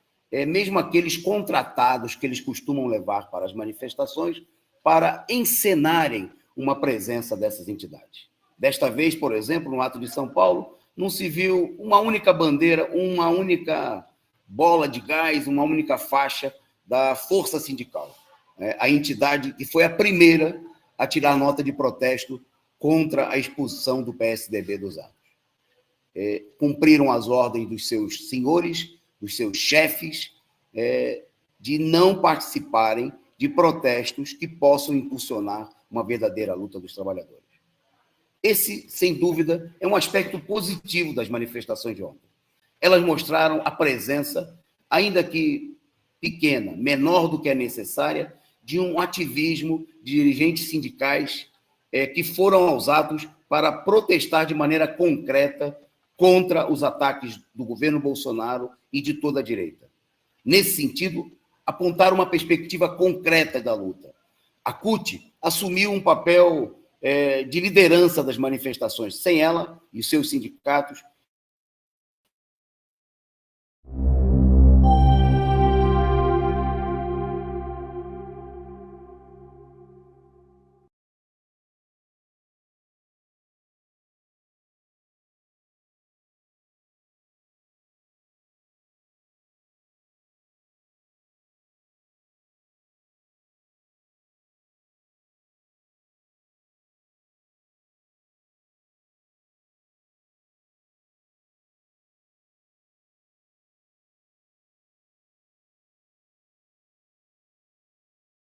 mesmo aqueles contratados que eles costumam levar para as manifestações, para encenarem uma presença dessas entidades. Desta vez, por exemplo, no ato de São Paulo, não se viu uma única bandeira, uma única bola de gás, uma única faixa da Força Sindical, a entidade que foi a primeira a tirar nota de protesto contra a expulsão do PSDB dos atos. Cumpriram as ordens dos seus senhores, dos seus chefes, de não participarem de protestos que possam impulsionar uma verdadeira luta dos trabalhadores. Esse, sem dúvida, é um aspecto positivo das manifestações de ontem. Elas mostraram a presença, ainda que pequena, menor do que é necessária, de um ativismo de dirigentes sindicais que foram aos atos para protestar de maneira concreta contra os ataques do governo Bolsonaro e de toda a direita. Nesse sentido, apontar uma perspectiva concreta da luta. A CUT assumiu um papel de liderança das manifestações. Sem ela e os seus sindicatos,